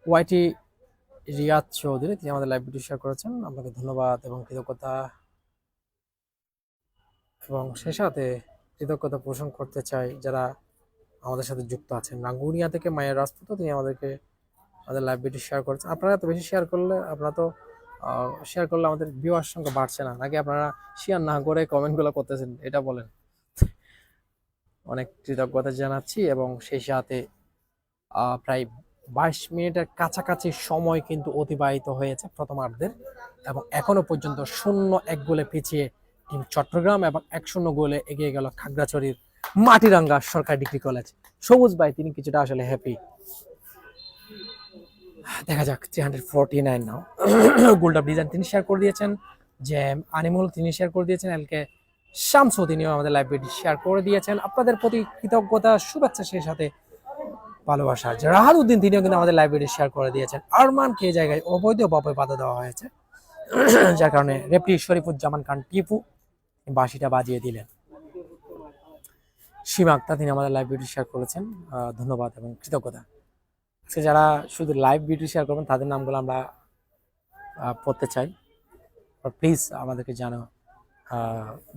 ওয়াইটি রিয়াদ চৌধুরী, তিনি আমাদের লাইভ ভিডিও শেয়ার করেছেন, আপনাকে ধন্যবাদ এবং কৃতজ্ঞতা। এবং সে সাথে কৃতজ্ঞতা পোষণ করতে চাই যারা আমাদের সাথে যুক্ত আছেন। রাঙ্গুনিয়া থেকে মায়ের রাজপুত, তিনি আমাদের লাইভ ভিডিও শেয়ার করেছেন। আপনারা এত বেশি শেয়ার করলে, শেয়ার করলে আমাদের ভিউয়ার সংখ্যা বাড়ছে না, নাকি আপনারা শেয়ার না করে কমেন্টগুলো করতেছেন, এটা বলেন। অনেক কৃতজ্ঞতা জানাচ্ছি। এবং সেই সাথে প্রায় 22 মিনিটের কাছাকাছি সময় কিন্তু অতিবাহিত হয়েছে প্রথমার্ধের, এবং এখনো পর্যন্ত 0-1 গোলে পিছিয়ে টিম চট্টগ্রাম এবং 1-0 গোলে এগিয়ে গেল খাগড়াছড়ির মাটিরাঙ্গা সরকারি ডিগ্রি কলেজ। সবুজ ভাই তিনি কিছুটা আসলে হ্যাপি। দেখা যাক। 349 নাও গোল্ড ডিজাইন তিনি শেয়ার করে দিয়েছেন। যে আনিমুল তিনি শেয়ার করে দিয়েছেন। এলকে শামসু তিনিও আমাদের লাইভ ভিডিও শেয়ার করে দিয়েছেন। আপনাদের প্রতি কৃতজ্ঞতা, শুভেচ্ছা, সেই সাথে ভালোবাসা। রাহাত উদ্দিন তিনিও কিন্তু আমাদের লাইভ ভিডিও শেয়ার করে দিয়েছেন। আরমানকে এই জায়গায় অবৈধভাবে বাধা দেওয়া হয়েছে, যার কারণে রেফরি শরীফুজ্জামান খান টিপু বাঁশিটা বাজিয়ে দিলেন। সীমা আক্তার তিনি আমাদের লাইভ ভিডিও শেয়ার করেছেন, ধন্যবাদ এবং কৃতজ্ঞতা। আজকে যারা শুধু লাইভ ভিডিও শেয়ার করবেন তাদের নামগুলো আমরা পড়তে চাই, প্লিজ আমাদেরকে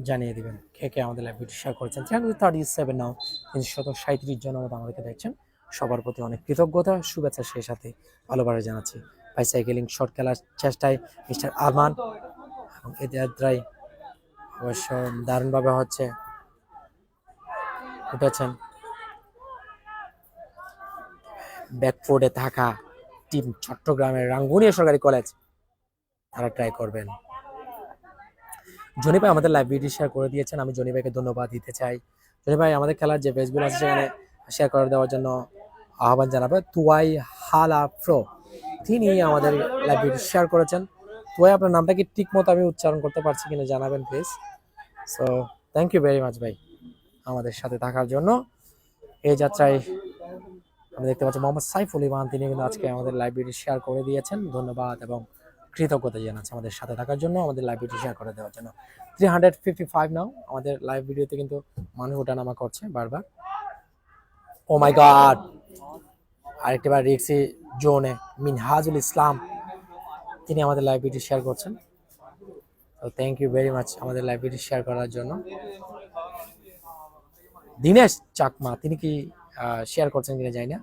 জানিয়ে দিবেন কে কে আমাদের লাইভ ভিডিও শেয়ার করেছেন। 337 নাও 337 জনের মতো আমাদেরকে দেখছেন। সবার প্রতি অনেক কৃতজ্ঞতা, শুভেচ্ছা, সেই সাথে ভালোবাসা জানাচ্ছি। বাইসাইকেলিং শর্ট খেলার চেষ্টায় মিস্টার আরমান এবং এদের অবশ্য দারুণভাবে উঠেছেন। ব্যাকফুটে থাকা টিম চট্টগ্রামের রাঙ্গুনিয়া সরকারি কলেজ, তারা ট্রাই করবেন। জনি ভাই আমাদের লাইভ ভিডিও শেয়ার করে দিয়েছেন, আমি জনি ভাইকে ধন্যবাদ দিতে চাই। জনি ভাই আমাদের খেলার যে পেজগুলো আছে সেখানে শেয়ার করে দেওয়ার জন্য আহ্বান জানাবে। তুয়াই হালা প্রো তিনি আমাদের লাইভ ভিডিও শেয়ার করেছেন। তুয়াই আপনার নামটা কি ঠিক মতো আমি উচ্চারণ করতে পারছি কিনা জানাবেন please. So thank you very much ভাই আমাদের সাথে থাকার জন্য। এই যাত্রায় আমরা দেখতে পাচ্ছি মোহাম্মদ সাইফুল ইমান, তিনি কিন্তু আজকে আমাদের লাইভ ভিডিও শেয়ার করে দিয়েছেন। ধন্যবাদ এবং কৃতজ্ঞতা জানাচ্ছি আমাদের সাথে থাকার জন্য, আমাদের লাইভ ভিডিও শেয়ার করে দেওয়ার জন্য। 355 নাও আমাদের লাইভ ভিডিওতে কিন্তু মানুষ ওঠানামা করছে বারবার। ও মাই গড, আরেকটিবার রিক্সি জোনে মিনহাজুল ইসলাম তিনি আমাদের লাইভ ভিডিও শেয়ার করছেন। তো থ্যাংক ইউ ভেরি মাচ আমাদের লাইভ ভিডিও শেয়ার করার জন্য। দীনেশ চাকমা তিনি কি শেয়ার করছেন কিনা জানি না।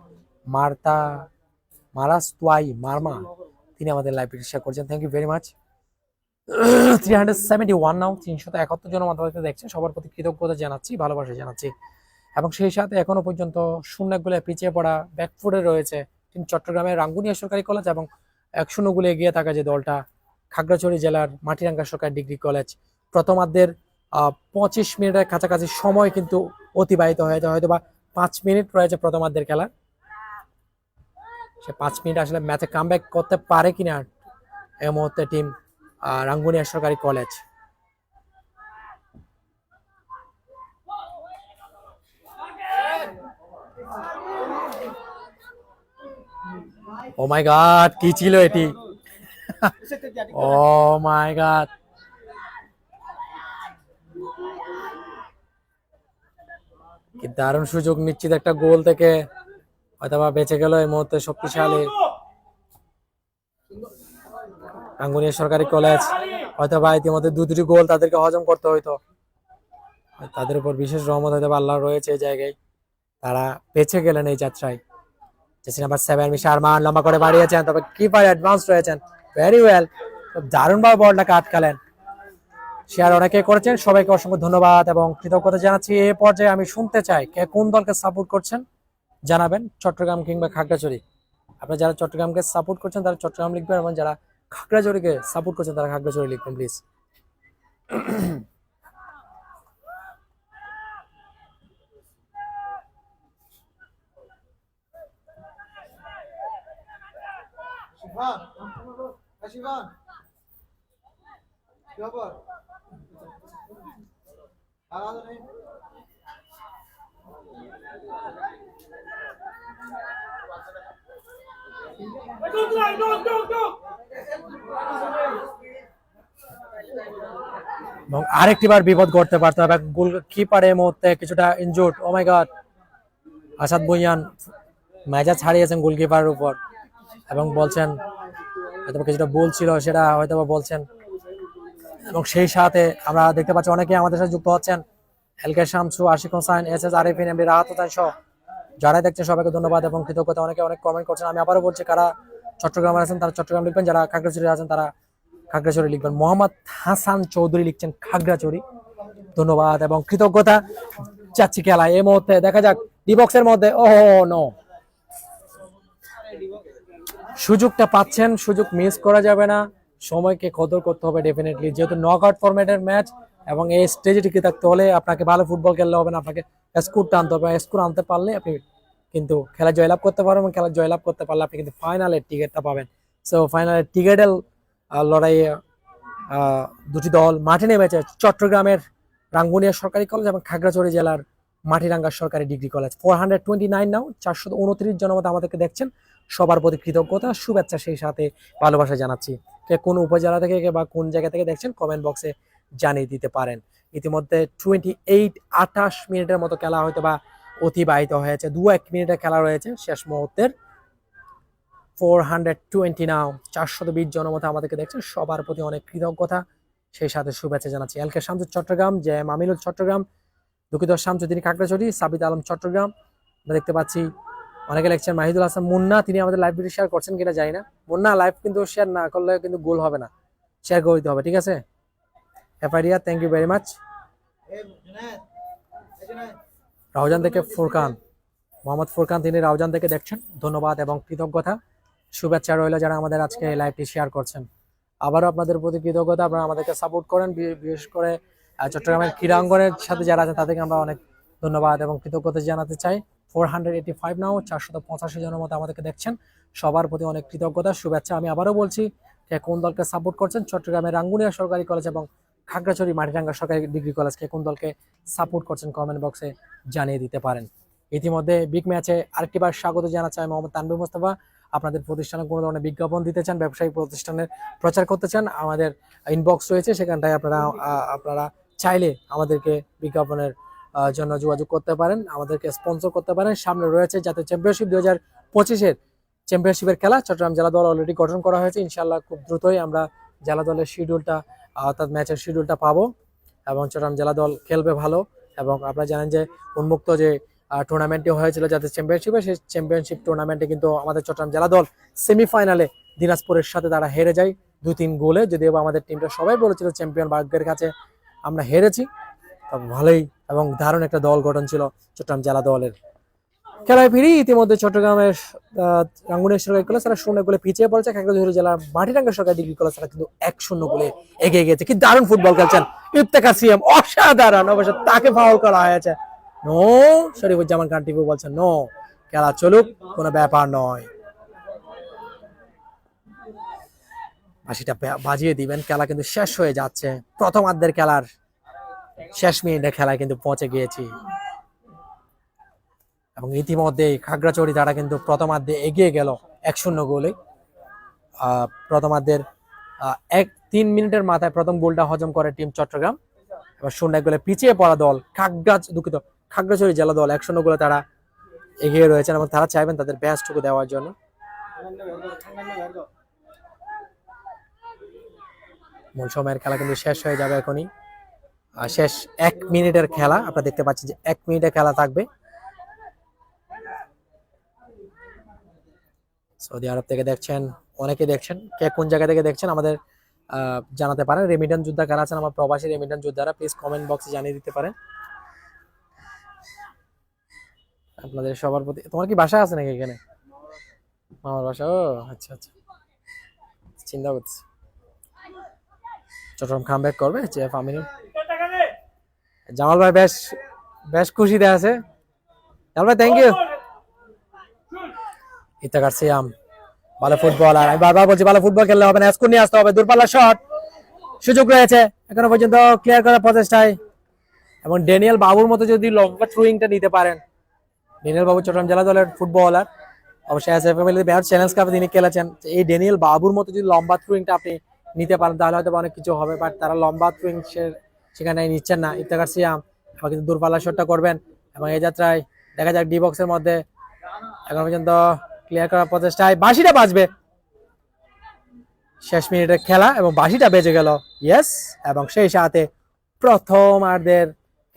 মারাস তুয়াই মারমা তিনি আমাদের লাইভ ভিডিও শেয়ার করছেন, থ্যাংক ইউ ভেরি মাচ। 371 নাও 371 জনের মাধ্যমে দেখছেন, সবার প্রতি কৃতজ্ঞতা জানাচ্ছি, ভালোবাসা জানাচ্ছি। এবং সেই সাথে এখনো পর্যন্ত 0-1 গোলে পিছিয়ে পড়া ব্যাকফুটে রয়েছে টিম চট্টগ্রামের রাঙ্গুনিয়া সরকারি কলেজ, এবং 1-0 গোলে এগিয়ে থাকা যে দলটা খাগড়াছড়ি জেলার মাটিরাঙ্গা সরকারি ডিগ্রি কলেজ। প্রথমার্ধের 25 মিনিটের কাছাকাছি সময় কিন্তু অতিবাহিত হয়েছে, হয়তো বা 5 মিনিট রয়েছে প্রথমার্ধের খেলা। সে 5 মিনিট আসলে ম্যাচে কামব্যাক করতে পারে কিনা এই মুহূর্তে টিম রাঙ্গুনিয়া সরকারি কলেজ। ও মাই গড, কি ছিল এটি? ও মাই গড, কি দারুণ সুযোগ, নিশ্চিত একটা গোল থেকে হয়তোবা বেঁচে গেল এই মুহূর্তে শক্তিশালী রাঙ্গুনিয়া সরকারি কলেজ। হয়তোবা ইতিমধ্যে 2-2 গোল তাদেরকে হজম করতে হইতো, তাদের উপর বিশেষ রহমত হয়তো আল্লাহ রয়েছে এই জায়গায়, তারা বেঁচে গেলেন এই যাত্রায়। জেসি নাম্বার 7 মিস্টার আরমান লম্বা করে বাড়িয়েছেন, তবে কিপার অ্যাডভান্স রয়েছেন, ভেরি ওয়েল, দারুণভাবে বলটাকে আটকালেন। শেয়ার অনেকে করেছেন, সবাইকে অসংখ্য ধন্যবাদ এবং কৃতজ্ঞতা জানাচ্ছি। এই পর্যায়ে আমি শুনতে চাই কে কোন দলকে সাপোর্ট করছেন জানাবেন, চট্টগ্রাম কিংবা খাগড়াছড়ি। আপনারা যারা চট্টগ্রামকে সাপোর্ট করছেন তারা চট্টগ্রাম লিখবেন, এবং যারা খাগড়াছড়িকে সাপোর্ট করছেন তারা খাগড়াছড়ি লিখবেন প্লিজ। এবং আরেকটিবার বিপদ করতে পারতো এবং গোলকিপার এই মুহূর্তে কিছুটা ইনজুর্ড। ও মাই গড, আসাদ ভুঁইয়ান মেজাজ ছাড়িয়েছেন গোলকিপারের উপর এবং বলছেন হয়তো কিছুটা ভুল ছিল, সেটা হয়তো বলছেন। এবং সেই সাথে আমরা দেখতে পাচ্ছি অনেকে আমাদের সাথে যুক্ত হচ্ছেন, LK Shamsu, Ashik Hossain, S S Arifin, MD Rahat Hossain সহ যারাই দেখছেন সবাইকে ধন্যবাদ এবং কৃতজ্ঞতা। অনেকে অনেক কমেন্ট করছেন। আমি আবারও বলছি, কারা চট্টগ্রামে আছেন তারা চট্টগ্রাম লিখবেন, যারা খাগড়াছড়ি আছেন তারা খাগড়াছড়ি লিখবেন। মোহাম্মদ হাসান চৌধুরী লিখছেন খাগড়াছড়ি, ধন্যবাদ এবং কৃতজ্ঞতা। যাচ্ছি খেলায়, এই মুহূর্তে দেখা যাক ডিবক্সের মধ্যে। ওহো নো, সুযোগটা পাচ্ছেন, সুযোগ মিস করা যাবে না, সময়কে কদর করতে হবে ডেফিনেটলি, যেহেতু নকআউট ফরম্যাটের ম্যাচ এবং এই স্টেজে টিকে থাকতে হলে আপনাকে ভালো ফুটবল খেললে হবে না, আপনাকে স্কোরটা আনতে হবে। স্কোর আনতে পারলে আপনি কিন্তু খেলা জয়লাভ করতে পারবেন এবং খেলা জয়লাভ করতে পারলে আপনি কিন্তু ফাইনালের টিকিটটা পাবেন। সো ফাইনালের টিকিটের লড়াইয়ে দুটি দল মাঠে নেমেছে, চট্টগ্রামের রাঙ্গুনিয়া সরকারি কলেজ এবং খাগড়াছড়ি জেলার মাটিরাঙ্গা সরকারি ডিগ্রি কলেজ। 429 নাও 429 জনমত আমাদেরকে দেখছেন, সবার প্রতি কৃতজ্ঞতা, শুভেচ্ছা, সেই সাথে ভালোবাসা জানাচ্ছি। কে কোন উপজেলা থেকে বা কোন জায়গা থেকে দেখছেন কমেন্ট বক্সে জানিয়ে দিতে পারেন। ইতিমধ্যে 28 মিনিটের মতো খেলা হয়তো বা অতিবাহিত হয়েছে, 2-1 মিনিটের খেলা রয়েছে শেষ মুহূর্তের। 420 নাও 420 জনমত আমাদেরকে দেখছেন, সবার প্রতি অনেক কৃতজ্ঞতা, সেই সাথে শুভেচ্ছা জানাচ্ছি। এলকে শামসু চট্টগ্রাম, জে মামিনুল চট্টগ্রাম, দুঃখিত শামসু তিনি খাগড়াছড়ি, সাবিত আলম চট্টগ্রাম। আমরা দেখতে পাচ্ছি অনেকে লিখছেন মাহিদুল হাসান মুন্না, তিনি আমাদের লাইভ ভিডিও শেয়ার করছেন কিনা জানি না। মুন্না লাইভ কিন্তু শেয়ার না করলে কিন্তু গোল হবে না, শেয়ার করে দিতে হবে, ঠিক আছে? এফআইডিয়া, thank you very much. Raozan থেকে ফুরকান, মোহাম্মদ ফুরকান, তিনি রাউজান থেকে দেখছেন, ধন্যবাদ এবং কৃতজ্ঞতা, শুভেচ্ছা রইল যারা আমাদের আজকে এই লাইভটি শেয়ার করছেন। আবারও আপনাদের প্রতি কৃতজ্ঞতা, আপনারা আমাদেরকে সাপোর্ট করেন, বিশেষ করে চট্টগ্রামের ক্রীড়াঙ্গনের সাথে যারা আছেন তাদেরকে আমরা অনেক ধন্যবাদ এবং কৃতজ্ঞতা জানাতে চাই। 485 নাও 485 জনের মতো আমাদেরকে দেখছেন, সবার প্রতি অনেক কৃতজ্ঞতা, শুভেচ্ছা। আমি আবারও বলছি, কে কোন দলকে সাপোর্ট করছেন, চট্টগ্রামের রাঙ্গুনিয়া সরকারি কলেজ এবং খাগড়াছড়ি মাটিরাঙ্গা সরকারি ডিগ্রি কলেজকে কোন দলকে সাপোর্ট করছেন কমেন্ট বক্সে জানিয়ে দিতে পারেন। ইতিমধ্যে বিগ ম্যাচে আরেকটিবার স্বাগত জানাচ্ছি আমি মোহাম্মদ তানভীর মোস্তফা। আপনাদের প্রতিষ্ঠানে কোনো ধরনের বিজ্ঞাপন দিতে চান, ব্যবসায়িক প্রতিষ্ঠানের প্রচার করতে চান, আমাদের ইনবক্স রয়েছে, সেখানটায় আপনারা চাইলে আমাদেরকে বিজ্ঞাপনের জন্য যোগাযোগ করতে পারেন, আমাদেরকে স্পন্সর করতে পারেন। সামনে রয়েছে জাতীয় চ্যাম্পিয়নশিপ 2025-এর চ্যাম্পিয়নশিপের খেলা, চট্টগ্রাম জেলা দল অলরেডি গঠন করা হয়েছে। ইনশাআল্লাহ খুব দ্রুতই আমরা জেলা দলের শিডিউলটা, অর্থাৎ ম্যাচের শিডিউলটা পাবো এবং চট্টগ্রাম জেলা দল খেলবে ভালো। এবং আপনারা জানেন যে উন্মুক্ত যে টুর্নামেন্টটি হয়েছিল জাতীয় চ্যাম্পিয়নশিপে, সেই চ্যাম্পিয়নশিপ টুর্নামেন্টে কিন্তু আমাদের চট্টগ্রাম জেলা দল সেমিফাইনালে দিনাজপুরের সাথে তারা হেরে যায় 2-3 গোলে। যদিও আমাদের টিমটা সবাই বলেছিল চ্যাম্পিয়ন ভাগ্যের কাছে আমরা হেরেছি, তবে ভালোই এবং দারুণ একটা দল গঠন ছিল চট্টগ্রাম জেলা দলের। খেলায় ফিরি, ইতিমধ্যে চট্টগ্রামের রাঙ্গুনিয়া সরকারি কলেজ তারা 0 গোলে পিছিয়ে পড়েছে, খাগড়াছড়ি জেলার মাটিরাঙ্গা সরকারি ডিগ্রি কলেজ তারা কিন্তু 1-0 গোলে এগিয়ে গেছে। কি দারুণ ফুটবল খেলছেন ইফতেখার সিএম, অসাধারণ। অবশ্য তাকে ফাউল করা হয়েছে, নো, শরীফুজ্জামান খান টিপু বলছেন নো, খেলা চলুক, কোনো ব্যাপার নয়, বাঁশিটা বাজিয়ে দিবেন, খেলা কিন্তু শেষ হয়ে যাচ্ছে। প্রথমার্ধের খেলার শেষ মিনিটে খেলায় কিন্তু পৌঁছে গিয়েছি এবং ইতিমধ্যে খাগড়াছড়ি তারা কিন্তু প্রথমার্ধে এগিয়ে গেল 1-0 গোলে। প্রথমার্ধের 3 মিনিটের মাথায় প্রথম গোলটা হজম করে টিম চট্টগ্রাম। এবার 0 গোলে পিছিয়ে পড়া দল খাগড়াছড়ি জেলা দল 1-0 গোলে তারা এগিয়ে রয়েছেন এবং তারা চাইবেন তাদের বেস্টটুকু দেওয়ার জন্য। মূল সময়ের খেলা কিন্তু শেষ হয়ে যাবে এখনই, শেষ 1 মিনিটের খেলা। আপনারা দেখতে পাচ্ছেন যে 1 মিনিটের খেলা থাকবে। সৌদি আরব থেকে দেখছেন, অনেকে দেখছেন, কে কোন জায়গা থেকে দেখছেন আমাদের জানাতে পারেন। রেমিটেন্স যোদ্ধা কারা আছেন, আমার প্রবাসী রেমিটেন্স যোদ্ধারা, প্লিজ কমেন্ট বক্সে জানিয়ে দিতে পারেন। আপনাদের সবার প্রতি, তোমার কি বাসা আছে নাকি এখানে? আমার বাসা, ও আচ্ছা আচ্ছা, চিন্তা করছি চট্টগ্রাম কামব্যাক করবে জেএফ আমিনুল। জামাল ভাই বেশ বেশ খুশিতে আছে, জামাল ভাই থ্যাংক ইউ। ইফতেখার সিয়াম ভালো ফুটবলার, আমি বারবার বলছি ভালো ফুটবল খেললে হবে না, স্কোর নিয়ে আসতে হবে। দূরপাল্লার শট, সুযোগ রয়েছে এখনো পর্যন্ত ক্লিয়ার করার প্রচেষ্টায়, এবং ড্যানিয়েল বাবুর মতো যদি লম্বা থ্রোয়িংটা নিতে পারেন, ড্যানিয়েল বাবু চট্টগ্রাম জেলা দলের ফুটবলার, অবশ্যই চ্যালেঞ্জ কাপে তিনি খেলেছেন। এই ড্যানিয়েল বাবুর মতো যদি লম্বা থ্রোয়িংটা আপনি নিতে পারেন তাহলে হয়তো অনেক কিছু হবে, বাট তারা লম্বা থ্রোয়িং সেখানে নিচ্ছেন না। ইফতেখার সিয়াম আবার কিন্তু দূরপাল্লার শটটা করবেন, এবং এই যাত্রায় দেখা যাক ডি বক্সের মধ্যে এখন পর্যন্ত ক্লিয়ার করার প্রচেষ্টায় বাঁশিটা বাজবে, শেষ মিনিটের খেলা এবং বাঁশিটা বেজে গেল। ইয়েস, এবং সেই সাথে প্রথমার্ধের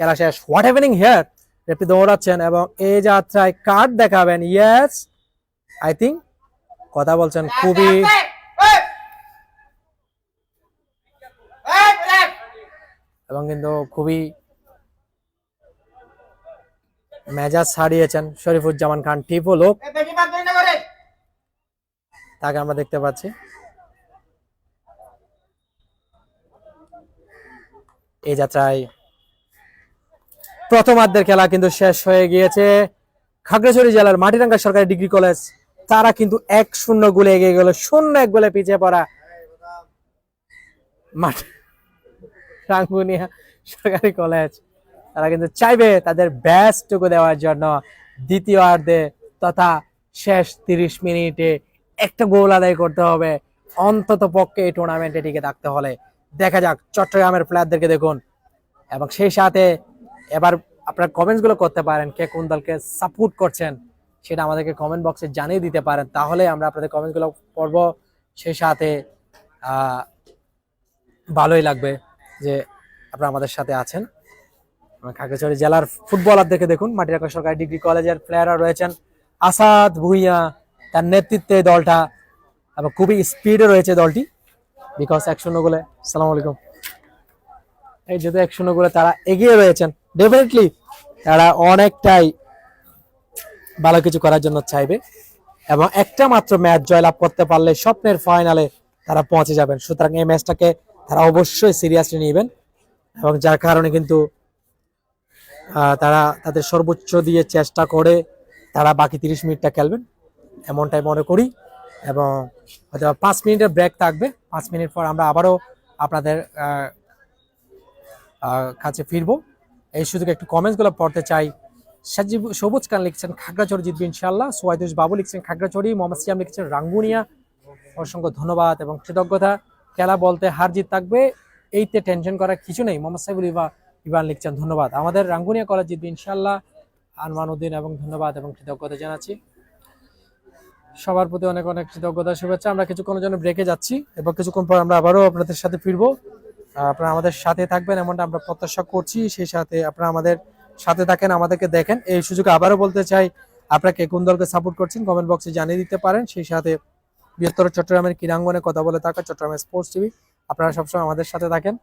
খেলা শেষ। হোয়াট হ্যাপেনিং হিয়ার, রেফারি দৌড়াচ্ছেন এবং এই যাত্রায় কার্ড দেখাবেন। ইয়েস, আই থিঙ্ক কথা বলছেন খুবই এবং কিন্তু খুবই মেজাজ ছাড়িয়েছেন শরীফুজ্জামান খান টিপু লোক, তাকে আমরা দেখতে পাচ্ছি। এই যাত্রায় প্রথমার্ধের খেলা কিন্তু শেষ হয়ে গিয়েছে। খাগড়াছড়ি জেলার মাটিরাঙ্গা সরকারি ডিগ্রি কলেজ তারা কিন্তু 1-0 গোলে এগিয়ে গেল। 0-1 গোলে পিছিয়ে পড়া রাঙ্গুনিয়া সরকারি কলেজ, তারা কিন্তু চাইবে তাদের বেস্টটুকু দেওয়ার জন্য দ্বিতীয়ার্ধে তথা শেষ 30 মিনিটে একটা গোল আদায় করতে হবে অন্তত পক্ষে এই টুর্নামেন্টে টিকে থাকতে হলে। দেখা যাক চট্টগ্রামের প্লেয়ারদেরকে দেখুন, এবং সেই সাথে এবার আপনার কমেন্টস গুলো করতে পারেন, কে কোন দলকে সাপোর্ট করছেন সেটা আমাদেরকে কমেন্ট বক্সে জানিয়ে দিতে পারেন, তাহলে আমরা আপনাদের কমেন্টস গুলো পড়বো। সেই সাথে ভালোই লাগবে যে আপনারা আমাদের সাথে আছেন। খাগড়াছড়ি জেলার ফুটবলারদেরকে দেখুন, মাটিরাঙ্গা সরকারি ডিগ্রি কলেজের প্লেয়াররা রয়েছেন। আসাদ ভুঁইয়া তার নেতৃত্বে দলটা, এবং খুবই স্পিডে রয়েছে দলটি, বিকজ 1-0 গোলে। আসসালামু আলাইকুম। এই যেহেতু 1-0 গোলে তারা এগিয়ে রয়েছেন, ডেফিনেটলি তারা অনেকটাই ভালো কিছু করার জন্য চাইবে, এবং একটা মাত্র ম্যাচ জয়লাভ করতে পারলে স্বপ্নের ফাইনালে তারা পৌঁছে যাবেন। সুতরাং এই ম্যাচটাকে তারা অবশ্যই সিরিয়াসলি নেবেন, এবং যার কারণে কিন্তু তারা তাদের সর্বোচ্চ দিয়ে চেষ্টা করে তারা বাকি 30 মিনিটটা খেলবেন এমনটাই মনে করি। এবং হয়তো 5 মিনিটের ব্রেক থাকবে, 5 মিনিট পর আমরা আবারও আপনাদের কাছে ফিরবো। এই সুযোগে একটু কমেন্টসগুলো পড়তে চাই। সাজিব সবুজ খান লিখছেন খাগড়াছড়ি জিতবে ইনশাল্লাহ। সোয়াইদুস বাবু লিখছেন খাগড়াছড়ি। মোহাম্মদ সিয়াম লিখছেন রাঙ্গুনিয়া। অসংখ্য ধন্যবাদ এবং কৃতজ্ঞতা। খেলা বলতে হার জিত থাকবে, এইতে টেনশন করার কিছু নেই। মোহাম্মদ সাইবুল ইবান লিখছেন ধন্যবাদ। আমাদের রাঙ্গুনিয়া কলেজ জিতবে ইনশাল্লাহ। আনমান উদ্দিন এবং ধন্যবাদ এবং কৃতজ্ঞতা জানাচ্ছি সবার প্রতি, অনেক অনেক কৃতজ্ঞতা শুভেচ্ছা। আমরা কিছুক্ষণের জন্য ব্রেকে যাচ্ছি এবং কিছুক্ষণ পর আমরা আবারও আপনাদের সাথে ফিরবো। আপনারা আমাদের সাথে থাকবেন এমনটা আমরা প্রত্যাশা করছি। সেই সাথে আপনারা আমাদের সাথে থাকেন, আমাদেরকে দেখেন। এই সুযোগে আবারও বলতে চাই, আপনারা কে কোন দলকে সাপোর্ট করছেন কমেন্ট বক্সে জানিয়ে দিতে পারেন। সেই সাথে বৃহত্তর চট্টগ্রামের ক্রীড়াঙ্গনে কথা বলে থাকা চট্টগ্রাম স্পোর্টস টিভি, আপনারা সবসময় আমাদের সাথে থাকেন,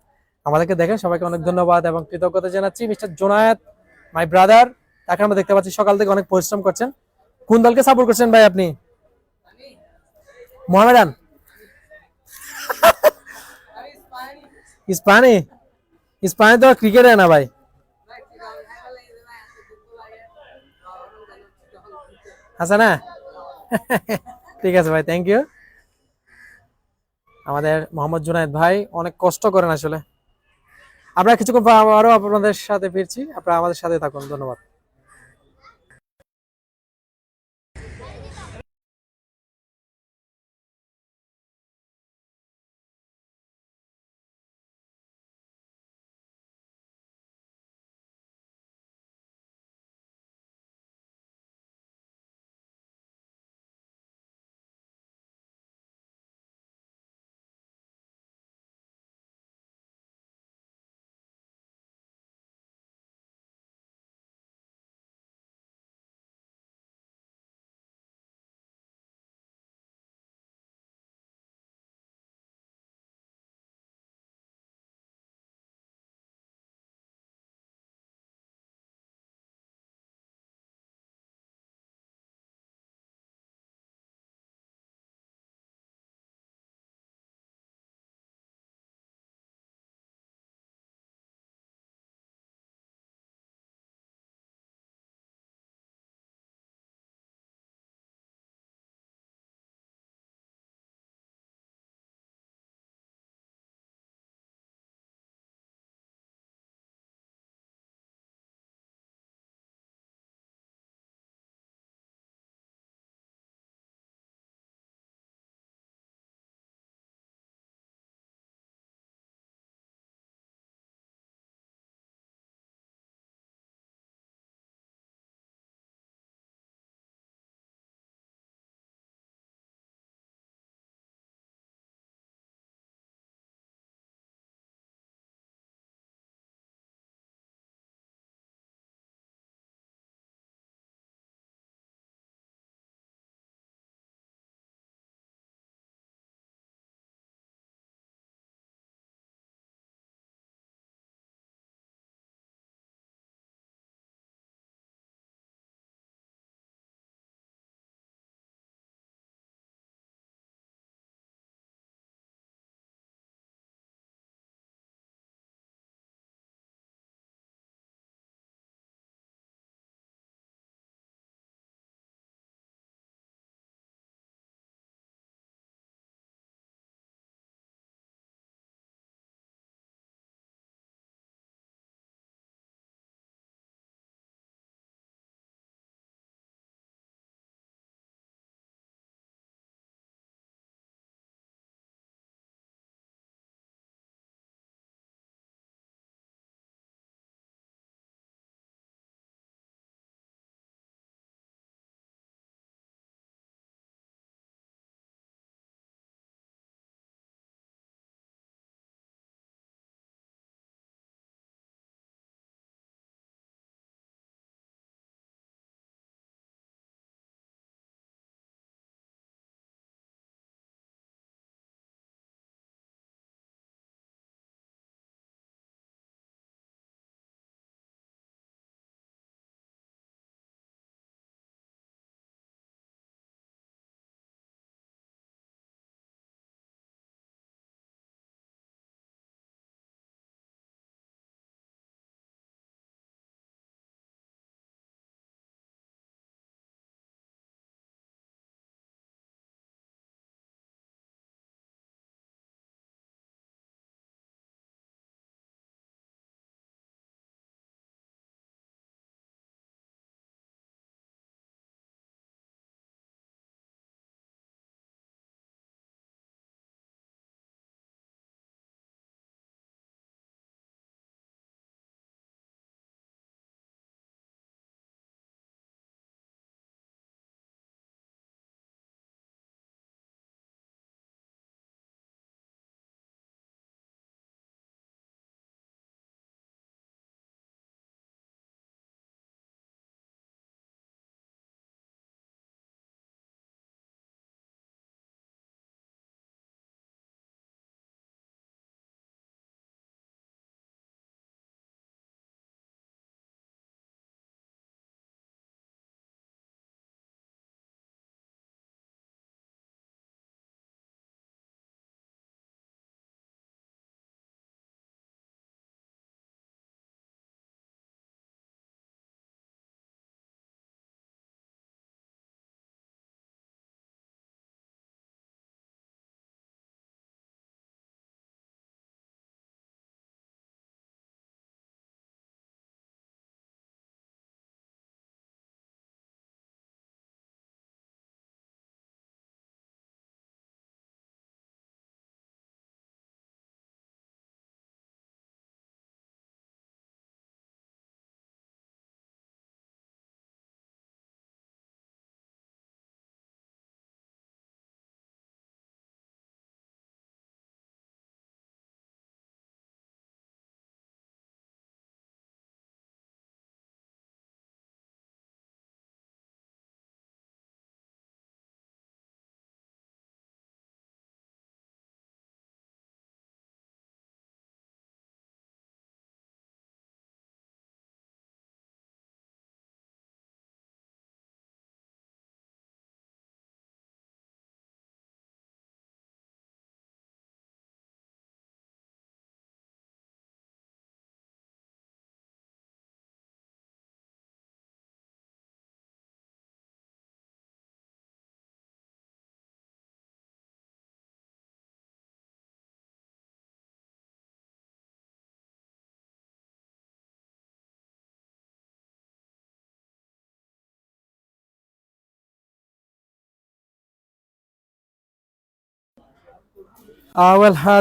আমাদেরকে দেখেন। সবাইকে অনেক ধন্যবাদ এবং কৃতজ্ঞতা জানাচ্ছি। মিস্টার জোনায়েত মাই ব্রাদার, তাকে আমরা দেখতে পাচ্ছি সকাল থেকে অনেক পরিশ্রম করছেন। কোন দলকে সাপোর্ট করছেন ভাই আপনি? মোহামেডান, ইস্পানি? ইস্পানি তো ক্রিকেট है ना ভাই। আছে না? ঠিক আছে ভাই, থ্যাংক ইউ। আমাদের মোহাম্মদ জুনায়েদ ভাই অনেক কষ্ট করেন আসলে। আমরা কিছুক্ষণ পর আবারও আপনাদের সাথে ফিরছি, আপনারা আমাদের সাথে থাকুন। ধন্যবাদ।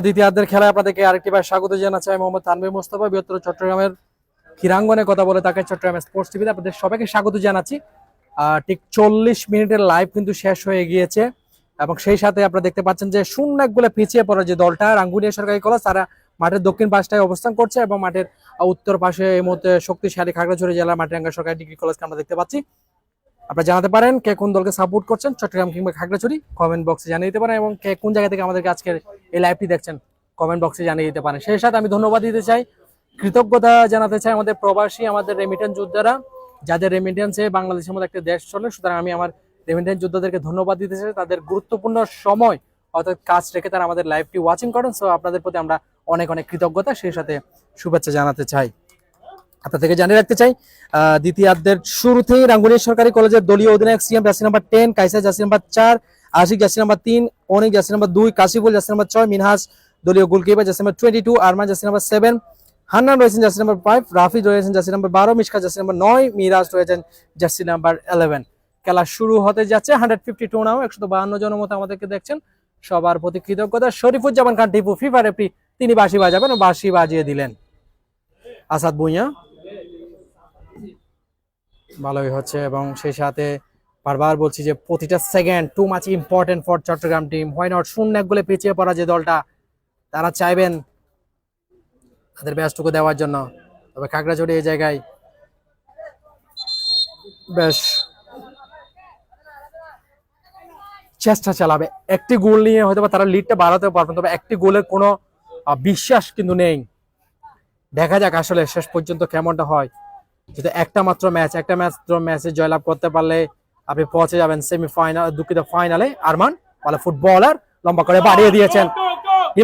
দ্বিতীয়ার্ধের খেলায় আপনাদেরকে আরেকটিবার স্বাগত জানাচ্ছি। আমি মোহাম্মদ তানভীর মোস্তফা, বৃহত্তর চট্টগ্রামের ক্রীড়াঙ্গনে কথা বলে তাকে চট্টগ্রাম স্পোর্টস টিভিতে আপনাদের সবাইকে স্বাগত জানাচ্ছি। ঠিক 40 মিনিটের লাইভ কিন্তু শেষ হয়ে গিয়েছে এবং সেই সাথে আপনারা দেখতে পাচ্ছেন যে শূন্য এক গোলে পিছিয়ে পড়া যে দলটা রাঙ্গুনিয়া সরকারি কলেজ, তারা মাঠের দক্ষিণ পাশটায় অবস্থান করছে এবং মাঠের উত্তর পাশে এই মুহূর্তে শক্তিশালী খাগড়াছড়ি জেলার মাটিরাঙ্গা সরকারি ডিগ্রি কলেজকে আমরা দেখতে পাচ্ছি। আপনারা জানাতে পারেন কে কোন দলকে সাপোর্ট করছেন, চট্টগ্রাম কিংবা খাগড়াছড়ি, কমেন্ট বক্সে জানিয়ে দিতে পারেন এবং কে কোন জায়গা থেকে আমাদেরকে আজকের এই লাইভটি দেখছেন কমেন্ট বক্সে জানিয়ে দিতে পারেন। সেই সাথে আমি ধন্যবাদ দিতে চাই, কৃতজ্ঞতা জানাতে চাই আমাদের প্রবাসী, আমাদের রেমিটেন্স যোদ্ধারা, যাদের রেমিটেন্সে বাংলাদেশের মধ্যে একটা দেশ চলে। সুতরাং আমি আমার রেমিটেন্স যোদ্ধাদেরকে ধন্যবাদ দিতে চাই, তাদের গুরুত্বপূর্ণ সময় অর্থাৎ কাজ রেখে তারা আমাদের লাইভটি ওয়াচিং করেন। সো আপনাদের প্রতি আমরা অনেক অনেক কৃতজ্ঞতা, সেই সাথে শুভেচ্ছা জানাতে চাই। আপনার থেকে জানিয়ে রাখতে চাই, দ্বিতীয়ার্ধের শুরুতেই রাঙ্গুনিয়া সরকারি কলেজের দলীয় অধিনায়ক CM jersey number 10, Kaisa jersey number 4, Ashik jersey number 3, Anik jersey number 2, Kashiful jersey number 6, Minhaj দলীয় goalkeeper jersey number 22, Arman jersey number 7, Hannan রয়েছেন জার্সি নাম্বার 5, রাফিদ রয়েছেন jersey number 12, Mishka jersey number 9, Miraj রয়েছেন জার্সি নাম্বার 11। খেলা শুরু হতে যাচ্ছে। 152 নাও 152 জনের মতো আমাদেরকে দেখছেন, সবার প্রতি কৃতজ্ঞতা। শরীফুজ্জামান খান টিপু ফিফা রেফারি, তিনি বাঁশি বাজাবেন ও বাঁশি বাজিয়ে দিলেন। আসাদ ভুঁইয়া ভালোই হচ্ছে এবং সেই সাথে বারবার বলছি যে প্রতিটা second too much important for Chittagong team. Why not? শূন্য এক গোলে পিছিয়ে পড়া যে দলটা, তারা চাইবেন তাদের ব্যাচটুকু দেওয়ার জন্য। তবে খাগড়াছড়ি এই জায়গায় বেশ চেষ্টা চালাবে, একটি গোল নিয়ে হয়তো তারা লিডটা বাড়াতে পারবেন, তবে একটি গোলের কোনো বিশ্বাস কিন্তু নেই। দেখা যাক আসলে শেষ পর্যন্ত কেমনটা হয়। যদি একটা মাত্র ম্যাচে জয়লাভ করতে পারলে আপনি পৌঁছে যাবেন সেমিফাইনাল, দুঃখিত ফাইনালে। আরমান ভালো ফুটবলার, লম্বা করে বাড়িয়ে দিয়েছেন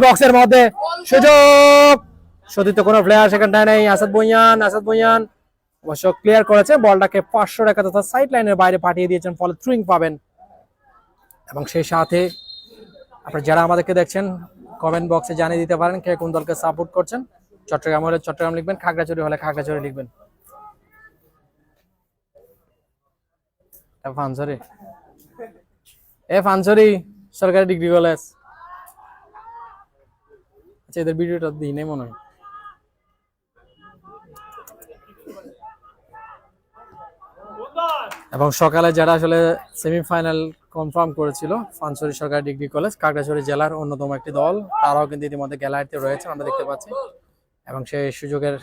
বক্সের মধ্যে, সুযোগ সতীর্থ কোনো প্লেয়ার সেখানটায় নেই। আসাদ ভুঁইয়ান অবশ্য ক্লিয়ার করেছে, বলটাকে 500 টাকা তথা সাইড লাইনের বাইরে পাঠিয়ে দিয়েছেন, ফলে থ্রুইং পাবেন। এবং সেই সাথে আপনারা যারা আমাদেরকে দেখছেন কমেন্ট বক্সে জানিয়ে দিতে পারেন কে কোন দলকে সাপোর্ট করছেন। চট্টগ্রাম হলে চট্টগ্রাম লিখবেন, খাগড়াছড়ি হলে খাগড়াছড়ি লিখবেন। ফানসরি সরকারি ডিগ্রি কলেজ। আচ্ছা, এদের ভিডিওটা দিই নাই মনে হয়। এবং সকালে যারা আসলে সেমিফাইনাল কনফার্ম করেছিল, ফানসরি সরকারি ডিগ্রি কলেজ খাগড়াছড়ি জেলার অন্যতম একটি দল, তারাও কিন্তু ইতিমধ্যে গ্যালারিতে রয়েছে, আমরা দেখতে পাচ্ছি। এবং সেই সুযোগের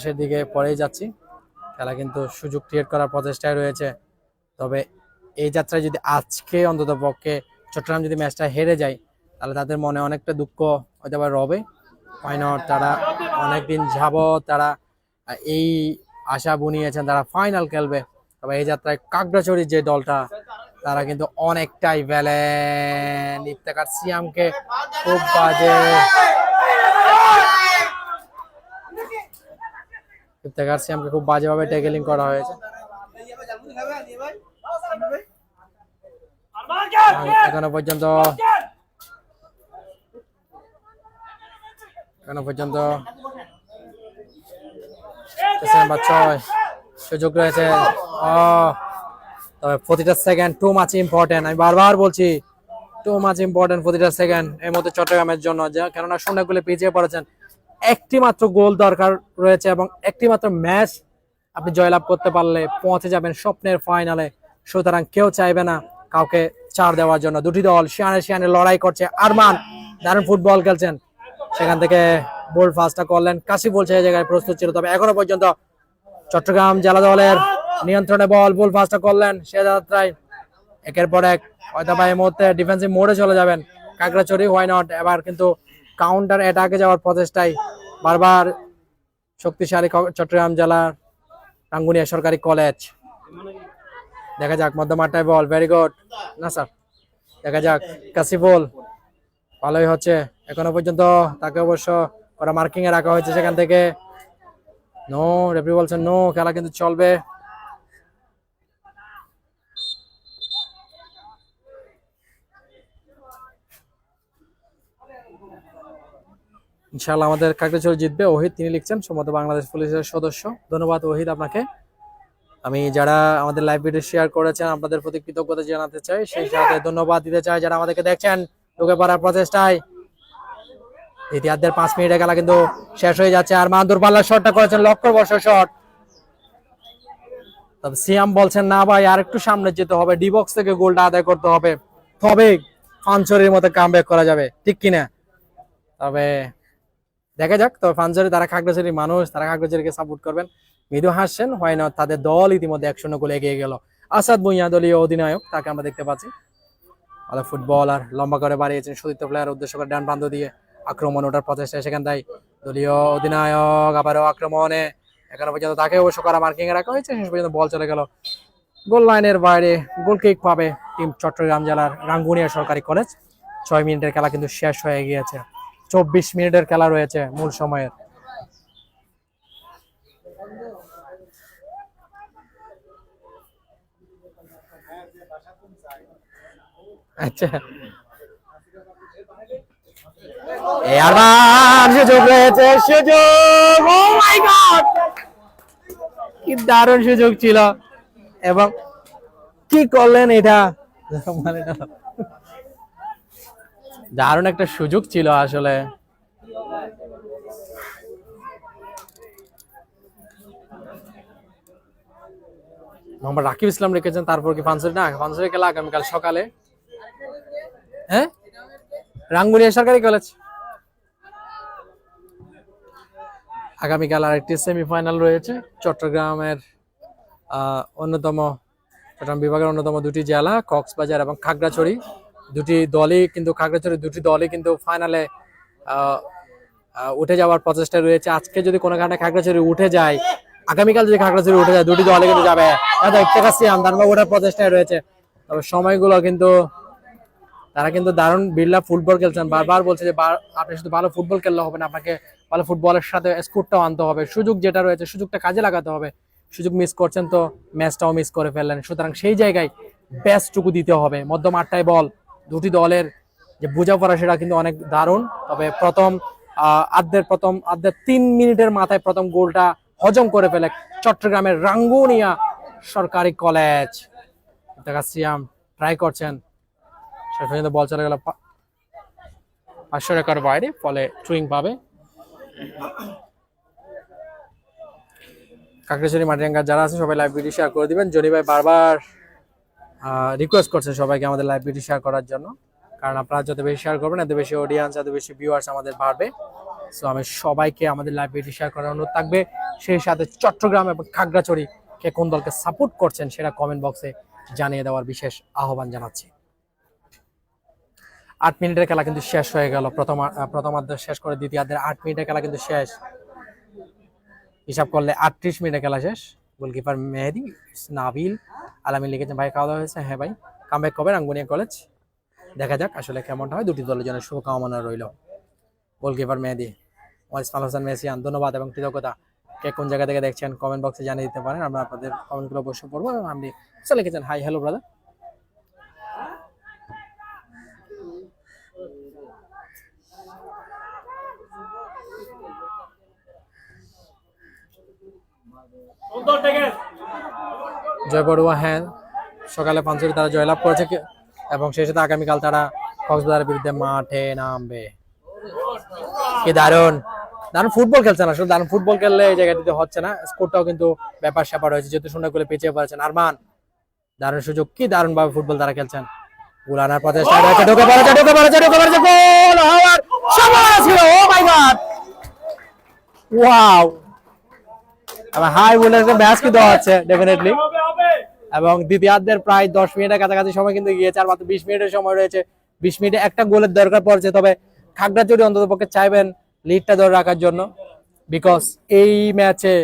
সেদিকে পরেই যাচ্ছি। খেলা কিন্তু সুযোগ ক্রিয়েট করার প্রচেষ্টায় রয়েছে। তবে এই যাত্রায় যদি আজকে অন্তত পক্ষে চট্টগ্রাম যদি ম্যাচটা হেরে যায়, তাহলে তাদের মনে অনেকটা দুঃখ হয়তো বা রবে। তারা অনেকদিন যাবত তারা এই আশা বুনিয়েছেন তারা ফাইনাল খেলবে। তবে এই যাত্রায় খাগড়াছড়ির যে দলটা, তারা কিন্তু অনেকটাই ভ্যালেন ইফতেখার সিয়ামকে খুব বাজে, ইফতেখার সিয়ামকে খুব বাজেভাবে ট্যাকেলিং করা হয়েছে। এখনো পর্যন্ত নাম্বার 6 সুযোগ রয়েছে। তবে প্রতিটা সেকেন্ড টু মাচ ইম্পর্টেন্ট, আমি বারবার বলছি টু মাচ ইম্পর্টেন্ট প্রতিটা সেকেন্ড এই মধ্যে চট্টগ্রামের জন্য, কেননা শূন্য গোলে পিছিয়ে পড়েছেন। একটি মাত্র গোল দরকার রয়েছে এবং একটি মাত্র ম্যাচ আপনি জয়লাভ করতে পারলে পৌঁছে যাবেন স্বপ্নের ফাইনালে। সুতরাং কেউ চাইবে না কাউকে চার দেওয়ার জন্য। দুটি দল শিয়ানে লড়াই করছে। আরমান দারুণ ফুটবল খেলছেন, সেখান থেকে বোল ফাস্টটা করলেন, কাশি বলছে এই জায়গায় প্রস্তুত ছিল। তবে এখনো পর্যন্ত চট্টগ্রাম জেলা দলের নিয়ন্ত্রণে বল ফাস্টটা করলেন। সে যাত্রায় একের পর এক হয়তো বা এই মুহূর্তে ডিফেন্সিভ মোডে চলে যাবেন খাগড়াছড়ি। Why not? এবার কিন্তু কাউন্টার অ্যাটাকে যাওয়ার প্রচেষ্টায় বারবার শক্তিশালী চট্টগ্রাম জেলার রাঙ্গুনিয়া সরকারি কলেজ। দেখা যাক মধ্যমাঠটায় বল, ভেরি গুড না স্যার, দেখা যাক কাশিফুল ভালোই হচ্ছে এখনো পর্যন্ত। তাকে অবশ্য ওরা মার্কিং এ রাখা হয়েছে, সেখান থেকে নো, রেফারি বলছেন নো, খেলা কিন্তু চলবে। ইনশাআল্লাহ আমাদের খাগড়াছড়ি জিতবে। ওহিদ তিনি লিখছেন, সম্ভবত বাংলাদেশ পুলিশের সদস্য। ধন্যবাদ ওহিদ আপনাকে। আমি যারা আমাদের লাইভ ভিডিও শেয়ার করেছেন আপনাদের প্রতি কৃতজ্ঞতা জানাতে চাই, সেই সাথে ধন্যবাদ দিতে চাই যারা আমাদেরকে দেখছেন ঢুকে পড়ার প্রচেষ্টায়। দ্বিতীয়ার্ধের 5 মিনিটের খেলা কিন্তু শেষ হয়ে যাচ্ছে। আর মান দূরপাল্লার শটটা করেছেন, লক্ষ্যবর্ষ শট। তবে সিয়াম বলছেন না ভাই, আর একটু সামনে যেতে হবে, ডি বক্স থেকে গোলটা আদায় করতে হবে, তবে ফানচুরির মতো কামব্যাক করা যাবে, ঠিক কিনা? তবে দেখা যাক। তবে ফানচুরি তারা খাগড়াছড়ির মানুষ, তারা খাগড়াছড়িকে সাপোর্ট করবেন। মৃদু হাসছেন, হয় না তাদের দল ইতিমধ্যে 1-0 গোলে এগিয়ে গেল। আসাদ ভুঁইয়া দলীয় অধিনায়ক, তাকে আমরা দেখতে পাচ্ছি। ভালো ফুটবলার, লম্বা করে বাড়িয়েছেন সতীর্থ প্লেয়ার উদ্দেশ্য করে ডান প্রান্ত দিয়ে আক্রমণ ওঠার প্রচেষ্টা, সেখান তাই দলীয় অধিনায়ক আবারও আক্রমণে, এখনো পর্যন্ত তাকে অবশ্য করা মার্কিং এ রাখা হয়েছে। শেষ পর্যন্ত বল চলে গেল গোল লাইনের বাইরে। গোল কিক পাবে টিম চট্টগ্রাম জেলার রাঙ্গুনিয়া সরকারি কলেজ। 6 মিনিটের খেলা কিন্তু শেষ হয়ে গিয়েছে, 24 মিনিটের খেলা রয়েছে মূল সময়ের। আচ্ছা, সুযোগ রয়েছে, সুযোগ! ও মাই গড, কি দারুণ সুযোগ ছিল, এবং কি করলেন এটা, মানে দারুণ একটা সুযোগ ছিল আসলে। মোহাম্মদ রাকিব ইসলাম রেখেছেন। তারপর কি ফানসুরি? না, ফানসুরি খেলা আগামীকাল সকালে। হ্যাঁ, রাঙ্গুনিয়া সরকারি কলেজ। আগামীকাল আরেকটি সেমিফাইনাল রয়েছে চট্টগ্রামের চট্টগ্রাম বিভাগের অন্যতম দুটি জেলা কক্সবাজার এবং খাগড়াছড়ি। খাগড়াছড়ি দুটি দলই কিন্তু ফাইনালে উঠে যাওয়ার প্রচেষ্টা রয়েছে। আজকে যদি কোনো কারণে খাগড়াছড়ি উঠে যায়, আগামীকাল যদি খাগড়াছড়ি উঠে যায়, দুটি দলে কিন্তু যাবে ওঠার প্রচেষ্টায় রয়েছে। তবে সময়গুলো কিন্তু তারা কিন্তু দারুণ বিল্লা ফুটবল খেলছেন। বারবার বলছে যে আপনি শুধু ভালো ফুটবল খেললে হবে না, আপনাকে ভালো ফুটবলের সাথে স্কোরটাও আনতে হবে, সুযোগ যেটা রয়েছে সুযোগটা কাজে লাগাতে হবে। সুযোগ মিস করছেন তো ম্যাচটাও মিস করে ফেললেন, সুতরাং সেই জায়গায় বেস্টটুকু দিতে হবে। মধ্যম 8টায় বল, দুটি দলের যে বোঝাপড়া সেটা কিন্তু অনেক দারুণ। তবে প্রথম 3 মিনিটের মাথায় প্রথম গোলটা হজম করে ফেলে চট্টগ্রামের রাঙ্গুনিয়া সরকারি কলেজ। সিয়াম ট্রাই করছেন, শেষ পর্যন্ত বল চলে গেল 500 রেখার বাইরে, ফলে থ্রোইং পাবে খাগড়াছড়ি মাটিরাঙ্গা। যারা আছে সবাই লাইভ ভিডিও শেয়ার করে দিবেন। জনি ভাই বারবার রিকোয়েস্ট করছেন সবাইকে আমাদের লাইভ ভিডিও শেয়ার করার জন্য, কারণ আপনারা যত বেশি শেয়ার করবেন এত বেশি অডিয়েন্স, এত বেশি ভিউয়ার্স আমাদের বাড়বে। সো আমি সবাইকে আমাদের লাইভ ভিডিও শেয়ার করার অনুরোধ থাকবে। সেই সাথে চট্টগ্রাম এবং খাগড়াছড়ি কে কোন দলকে সাপোর্ট করছেন সেটা কমেন্ট বক্সে জানিয়ে দেওয়ার বিশেষ আহ্বান জানাচ্ছি। 8 মিনিটের খেলা কিন্তু শেষ হয়ে গেল। প্রথমার্ধ শেষ করে দ্বিতীয়ার্ধের 8 মিনিটের খেলা কিন্তু শেষ। হিসাব করলে 38 মিনিটের খেলা শেষ। গোলকিপার মেহেদি নাবিল আলামিন লিখেছেন, ভাই খাওয়া দাওয়া হয়েছে? হ্যাঁ ভাই। কামব্যাক কবে রাঙ্গুনিয়া কলেজ? দেখা যাক আসলে কেমনটা হয়। দুটি দলের জন্য শুভকামনা রইল। গোলকিপার মেহেদি ওয়াইসমাল হোসেন মেসিয়ান, ধন্যবাদ এবং কৃতজ্ঞতা। কে কোন জায়গা থেকে দেখছেন কমেন্ট বক্সে জানিয়ে দিতে পারেন, আমরা আপনাদের কমেন্টগুলো অবশ্যই পড়বো। এবং আপনি লিখেছেন হাই হ্যালো ব্রাদার। জয় বড়ুয়া, হ্যাঁ সকালে ফানচুরি তারা জয়লাভ করেছে এবং সেই সাথে আগামীকাল তারা কক্সবাজারের বিরুদ্ধে মাঠে নামবে। কি দারুণ দারুণ ফুটবল খেলছে না, শুধু দারুণ ফুটবল খেললে এই জায়গাটিতে হচ্ছে না, স্কোরটাও কিন্তু ব্যাপার স্যাপার হয়েছে, যেহেতু 0 গোলে পিছিয়ে পড়েছেন। আরমান দারুণ সুযোগ, কি দারুণ ভাবে ফুটবল তারা খেলছেন। গোল আনার প্রচেষ্টা রয়েছে, ঢুকে পড়েছে গোল হওয়ার সম্ভাবনা ছিল। ও মাই গড, ওয়াও! হাই ভোল্টেজের ম্যাচ কিন্তু হচ্ছে ডেফিনেটলি। এবং দ্বিতীয়ার্ধের প্রায় 10 মিনিটের কাছাকাছি সময় কিন্তু গিয়েছে, আর মাত্র 20 মিনিটের সময় রয়েছে। 20 মিনিটে একটা গোলের দরকার পড়ছে। তবে খাগড়াছড়ি অন্তত পক্ষে চাইবেন লিডটা ধরে রাখার জন্য, বিকজ এই ম্যাচে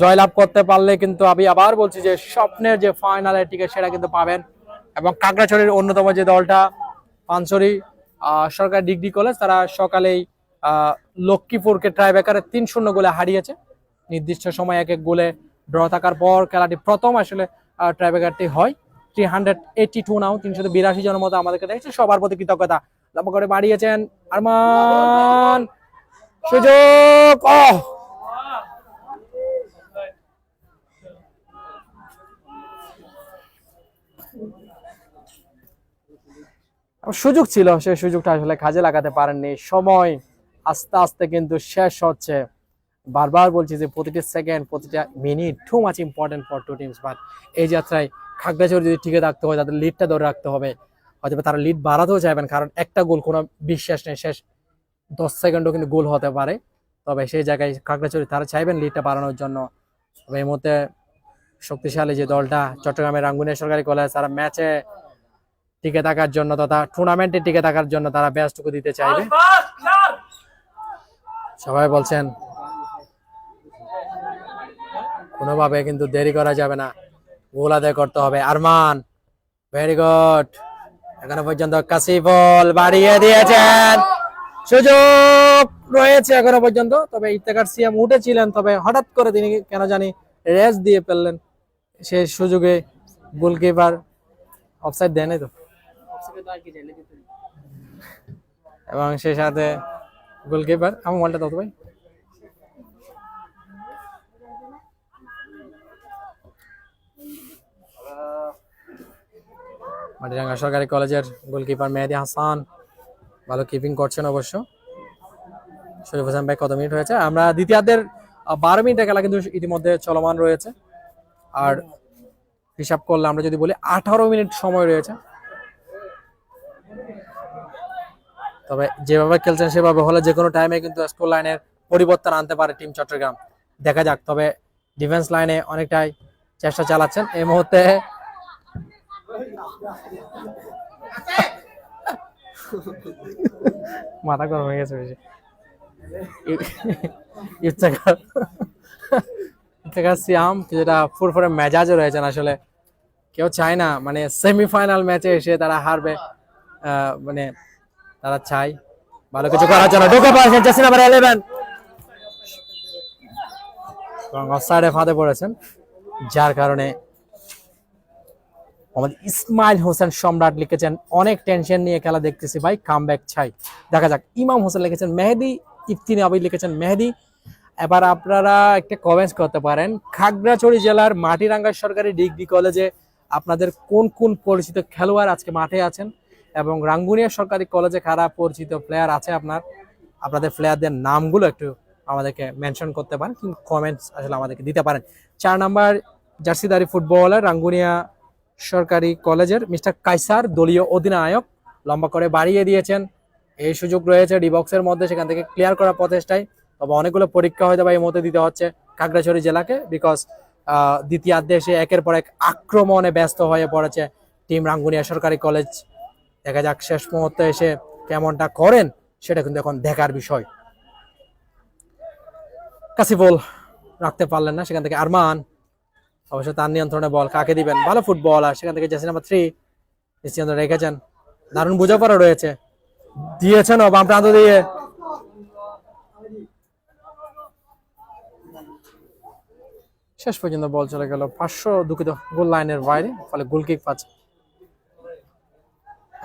জয়লাভ করতে পারলে কিন্তু আমি আবার বলছি যে স্বপ্নের যে ফাইনালের টিকিট সেটা কিন্তু পাবেন। এবং খাগড়াছড়ির অন্যতম যে দলটা পানছড়ি সরকারি ডিগ্রি কলেজ, তারা সকালেই লক্ষ্মীপুরকে ট্রাইব্রেকারে 3-0 গোলে হারিয়েছে। নির্দিষ্ট সময় 1-1 গোলে ড্র থাকার পর খেলাটি প্রথম আসলে ট্রাইব্রেকারটি হয়। 382 নাও 382 জনের মতো আমাদেরকে দেখছে, সবার প্রতি কৃতজ্ঞতা। লম্বা করে বাড়িয়েছেন আরমান, সুযোগ! সুযোগ ছিল, সেই সুযোগটা আসলে কাজে লাগাতে পারেননি। সময় আস্তে আস্তে কিন্তু শেষ হচ্ছে। বারবার বলছি যে প্রতিটা সেকেন্ড প্রতিটা minute too much important for two teams, but এই যাত্রায় খাগড়াছড়ি যদি টিকে থাকতে হয় তাদের লিডটা ধরে রাখতে হবে। হয়তো তারা লিড বাড়াতেও চাইবেন, কারণ একটা গোল কোনো বিশ্বাস নেই, শেষ 10 সেকেন্ডও কিন্তু গোল হতে পারে। তবে সেই জায়গায় খাগড়াছড়ি তারা চাইবেন লিডটা বাড়ানোর জন্য। তবে এই মুহূর্তে শক্তিশালী যে দলটা চট্টগ্রামের রাঙ্গুনিয়া সরকারি কলেজ, তারা ম্যাচে টিকে থাকার জন্য তথা টুর্নামেন্টে টিকে থাকার জন্য তারা বেস্টটুকু দিতে চাইবে। সবাই বলছেন কোনোভাবে কিন্তু দেরি করা যাবে না, গোল আদায় করতে হবে। আরমান ভেরি গুড, এখনো পর্যন্ত কাশিফুল বাড়িয়ে দিয়েছেন, সুযোগ রয়েছে এখনো পর্যন্ত। তবে ইফতেখার সিয়াম উঠেছিলেন, তবে হঠাৎ করে তিনি কেন জানি রেস দিয়ে ফেললেন, সেই সুযোগে গোলকিপার অফসাইড দেয় নাই তো, এবং সেই সাথে গোলকিপার আমার বলটা দাও তো ভাই। মাটিরাঙ্গা সরকারি কলেজের গোলকিপার মেহেদী হাসান ভালো কিপিং করছেন অবশ্য। শরীফ হোসেন ভাই কত মিনিট হয়েছে? আমরা দ্বিতীয়ার্ধের 12 মিনিটের খেলা কিন্তু ইতিমধ্যে চলমান রয়েছে, আর হিসাব করলে আমরা যদি বলি 18 মিনিট সময় রয়েছে। তবে যেভাবে খেলছেন সেভাবে হলে যে কোনো টাইমে কিন্তু স্কোর লাইনের পরিবর্তন আনতে পারে টিম চট্টগ্রাম, দেখা যাক। তবে ডিফেন্স লাইনে অনেকটাই চেষ্টা চালাচ্ছেন এই মুহূর্তে। মাথা গরম হয়ে গেছে বেশি। ইফতেখার সিয়াম যেটা ফুরফুরে মেজাজে রয়েছেন, আসলে কেউ চায় না মানে সেমিফাইনাল ম্যাচে এসে তারা হারবে, মানে তারা চায় ভালো কিছু করার জন্য। ঢুকে পড়েছেন জার্সি নাম্বার 11 এবং অফসাইডে ফাঁদে পড়েছেন, যার কারণে আমাদের ইসমাইল হোসেন সম্রাট লিখেছেন অনেক টেনশন নিয়ে খেলা দেখতেছি ভাই, কামব্যাক চাই। দেখা যাক। ইমাম হোসেন লিখেছেন মেহেদি, ইফতিনি আবিদ লিখেছেন মেহেদি। এবার আপনারা একটা কমেন্টস করতে পারেন, খাগড়াছড়ি জেলার মাটিরাঙ্গা সরকারি ডিগ্রি কলেজে আপনাদের কোন কোন পরিচিত খেলোয়াড় আজকে মাঠে আছেন, এবং রাঙ্গুনিয়া সরকারি কলেজে কারা পরিচিত প্লেয়ার আছে আপনাদের প্লেয়ারদের নামগুলো একটু আমাদেরকে মেনশন করতে পারেন, কিন্তু কমেন্টস আসলে আমাদেরকে দিতে পারেন। 4 নাম্বার জার্সিধারী ফুটবলার রাঙ্গুনিয়া সরকারি কলেজের মিস্টার কাইসার দলীয় অধিনায়ক, লম্বা করে বাড়িয়ে দিয়েছেন। এই সুযোগ রয়েছে ডিবক্সের মধ্যে, সেখান থেকে ক্লিয়ার করার প্রচেষ্টায়। তবে অনেকগুলো পরীক্ষা হয়তো বা এই মধ্যে দিতে হচ্ছে খাগড়াছড়ি জেলাকে, বিকজ দ্বিতীয়ার্ধে এসে একের পর এক আক্রমণে ব্যস্ত হয়ে পড়েছে টিম রাঙ্গুনিয়া সরকারি কলেজ। দেখা যাক শেষ মুহূর্তে এসে কেমনটা করেন, সেটা কিন্তু এখন দেখার বিষয়। কাশিফুল রাখতে পারলেন না, সেখান থেকে আরমান, অবশ্য তার নিয়ন্ত্রণে বল কাকে দিবেন, ভালো ফুটবল। আর সেখান থেকে জার্সি নাম্বার 3 নিশ্চিন্ত রেখেছেন, দারুণ বোঝাপড়া রয়েছে, দিয়েছেন বাম প্রান্ত দিয়ে। শেষ পর্যন্ত বল চলে গেল 500 দুঃখিত গোল লাইনের বাইরে, ফলে গোল কিক পাচ্ছে।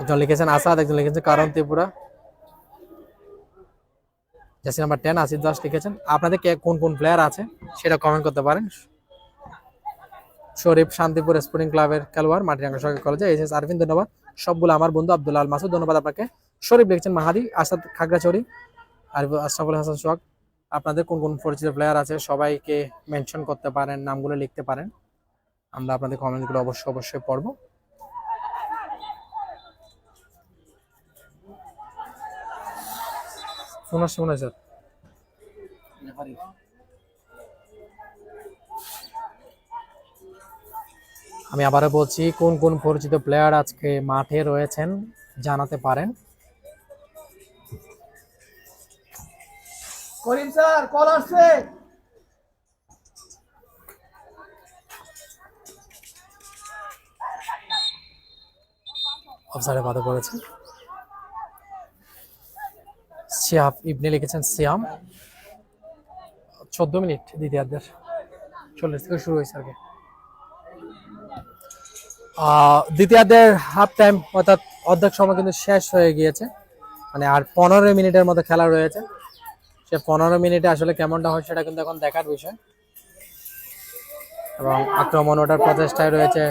একজন লিখেছেন আসাদ, একজন লিখেছেন কারণ ত্রিপুরা। জার্সি নাম্বার 10 আসিফ দাস লিখেছেন। আপনাদের কে কোন কোন প্লেয়ার আছে সেটা কমেন্ট করতে পারেন। শরীফ শান্তিপুর স্পোর্টিং ক্লাবের খেলোয়াড় মাটিরাঙ্গা সরকারি কলেজে। এইচ এস আরফিন ধন্যবাদ। সবগুলো আমার বন্ধু আব্দুল আল মাসুদ ধন্যবাদ আপনাকে। শরীফ লিখেছেন মাহাদি, আসাদ খাগড়াছড়ি, আর আশরাফুল হাসান সোহাগ। আপনাদের কোন কোন পরিচিত প্লেয়ার আছে সবাইকে মেনশন করতে পারেন, নামগুলো লিখতে পারেন, আমরা আপনাদের কমেন্টগুলো অবশ্যই পড়বো। শোনা স্যার, আমি আবারও বলছি, কোন কোন পরিচিত প্লেয়ার আজকে মাঠে রয়েছেন জানাতে পারেন। করিম স্যার কল আসছে। অফসাইডে বাধা পড়েছে। সিয়াফ ইবনে লিখেছেন সিয়াম। 14 মিনিট দ্বিতীয়ার্ধের, 40 থেকে শুরু হয়েছে আগে। দ্বিতীয়ার্ধের হাফ টাইম অর্থাৎ অর্ধেক সময় কিন্তু শেষ হয়ে গিয়েছে, মানে আর 15 মিনিটের মতো খেলা রয়েছে। সে 15 মিনিটে আসলে কেমনটা হয় সেটা কিন্তু এখন দেখার বিষয়, এবং আক্রমণ ওঠার প্রচেষ্টায় রয়েছে।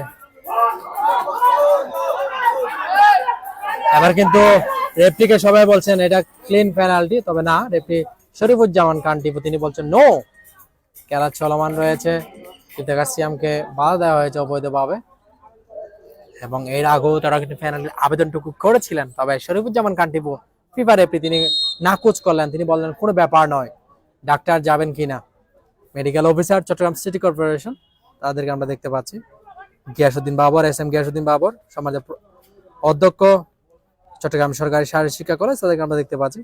এবার কিন্তু রেফরিকে সবাই বলছেন এটা ক্লিন পেনাল্টি, তবে না, রেফরি শরীফুজ্জামান কান্টিপু তিনি বলছেন নো, খেলা চলমান রয়েছে। ইফতেখার সিয়ামকে বাধা দেওয়া হয়েছে অবৈধভাবে, এবং এর আগেও তারা কিন্তু পেনাল্টির আবেদনটুকু করেছিলেন, তবে শরীফুজ্জামান কান্টিপু ফিফা রেফরি তিনি নাকচ করলেন, তিনি বললেন কোনো ব্যাপার নয়, ডাক্তার যাবেন কিনা। Medical officer Chittagong city corporation তাদেরকে আমরা দেখতে পাচ্ছি, গিয়াসউদ্দিন বাবর, এস এম গিয়াসউদ্দিন বাবর, সমাজের অধ্যক্ষ চট্টগ্রাম সরকারি শারীরিক শিক্ষা কলেজ, তাদেরকে আমরা দেখতে পাচ্ছি।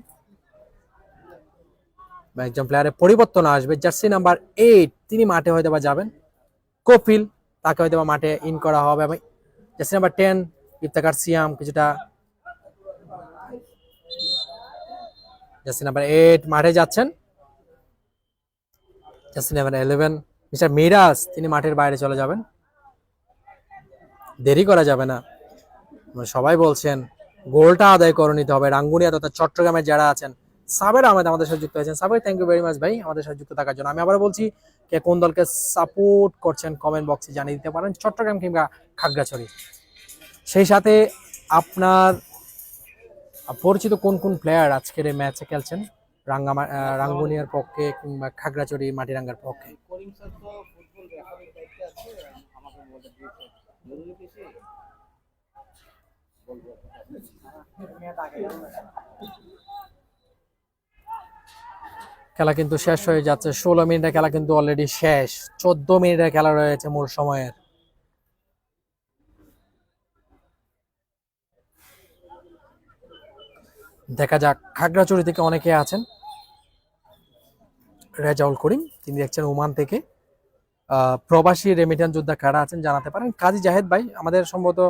একজন প্লেয়ারের পরিবর্তন আসবে, জার্সি নাম্বার 8 তিনি মাঠে হয়তো বা যাবেন, কপিল তাকে হয়তো বা মাঠে ইন করা হবে, এবং জার্সি নাম্বার 10 ইফতেখার সিয়াম কিছুটা, জার্সি নাম্বার 8 মাঠে যাচ্ছেন, জার্সি নাম্বার 11 মিস্টার মিরাজ তিনি মাঠের বাইরে চলে যাবেন, দেরি করা যাবে না, সবাই বলছেন গোলটা আদায় করে নিতে হবে। রাঙ্গুনিয়া তথা চট্টগ্রামের যারা আছেন, সাবের আহমেদ আমাদের সাথে যুক্ত হয়েছেন, সাবের থ্যাংক ইউ ভেরি মাচ ভাই আমাদের সাথে যুক্ত থাকার জন্য। আমি আবার বলছি, কে কোন দলকে সাপোর্ট করছেন কমেন্ট বক্সে জানিয়ে দিতে পারেন, চট্টগ্রাম কিংবা খাগড়াছড়ি। সেই সাথে আপনার পরিচিত কোন কোন প্লেয়ার আজকের এই ম্যাচে খেলছেন রাঙ্গুনিয়ার পক্ষে কিংবা খাগড়াছড়ি মাটিরাঙ্গার পক্ষে? খেলা কিন্তু শেষ হয়ে যাচ্ছে, 16 মিনিটের খেলা কিন্তু অলরেডি শেষ, 14 মিনিটের খেলা রয়েছে মূল সময়ের। দেখা যাক, খাগড়াছড়ি থেকে অনেকে আছেন, রেজাউল করিম তিনি দেখছেন ওমান থেকে, প্রবাসী রেমিটেন্স যোদ্ধা কারা আছেন জানাতে পারেন। কাজী জাহেদ ভাই আমাদের সম্ভবত,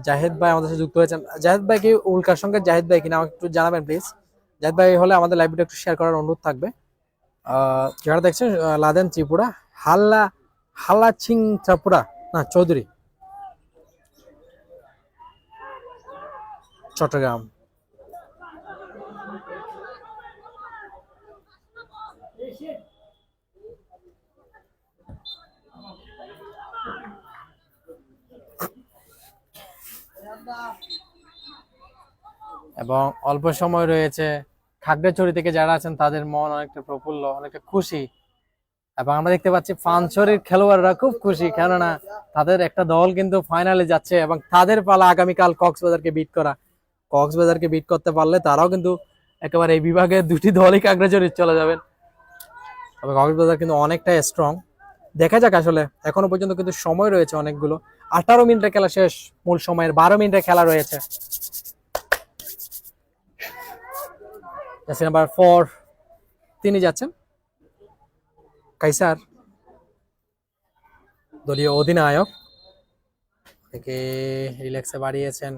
জাহেদ ভাই আমাদের সাথে যুক্ত হয়েছেন। জাহেদ ভাই কি উল্কার সঙ্গে জাহেদ ভাই কিনা আমাকে একটু জানাবেন প্লিজ। জাহেদ ভাই হলে আমাদের লাইভটা একটু শেয়ার করার অনুরোধ থাকবে। যারা দেখছেন লাদেন ত্রিপুরা, হাল্লা চিং ত্রিপুরা না চৌধুরী চট্টগ্রাম। এবং অল্প সময় রয়েছে, খাগড়াছড়ি থেকে যারা আছেন তাদের মন অনেকটা প্রফুল্ল, অনেকটা খুশি, এবং আমরা দেখতে পাচ্ছি পানছড়ির খেলোয়াড়রা খুব খুশি, কেননা তাদের একটা দল কিন্তু ফাইনালে যাচ্ছে, এবং তাদের পালা আগামীকাল কক্সবাজারকে বিট করা। কক্সবাজারকে বিট করতে পারলে তারাও কিন্তু একেবারে এই বিভাগে দুটি দলই খাগড়াছড়ি চলে যাবেন, তবে কক্সবাজার কিন্তু অনেকটাই স্ট্রং। দেখা যাক, আসলে এখনো পর্যন্ত কিন্তু সময় রয়েছে অনেকগুলো, 18 মিনিটের খেলা শেষ, মূল সময়ের 12 মিনিটের খেলা রয়েছে। জার্সি নাম্বার 4 তিনি যাচ্ছেন, কাইসার দলীয় অধিনায়ক থেকে রিল্যাক্সে বাড়িয়েছেন।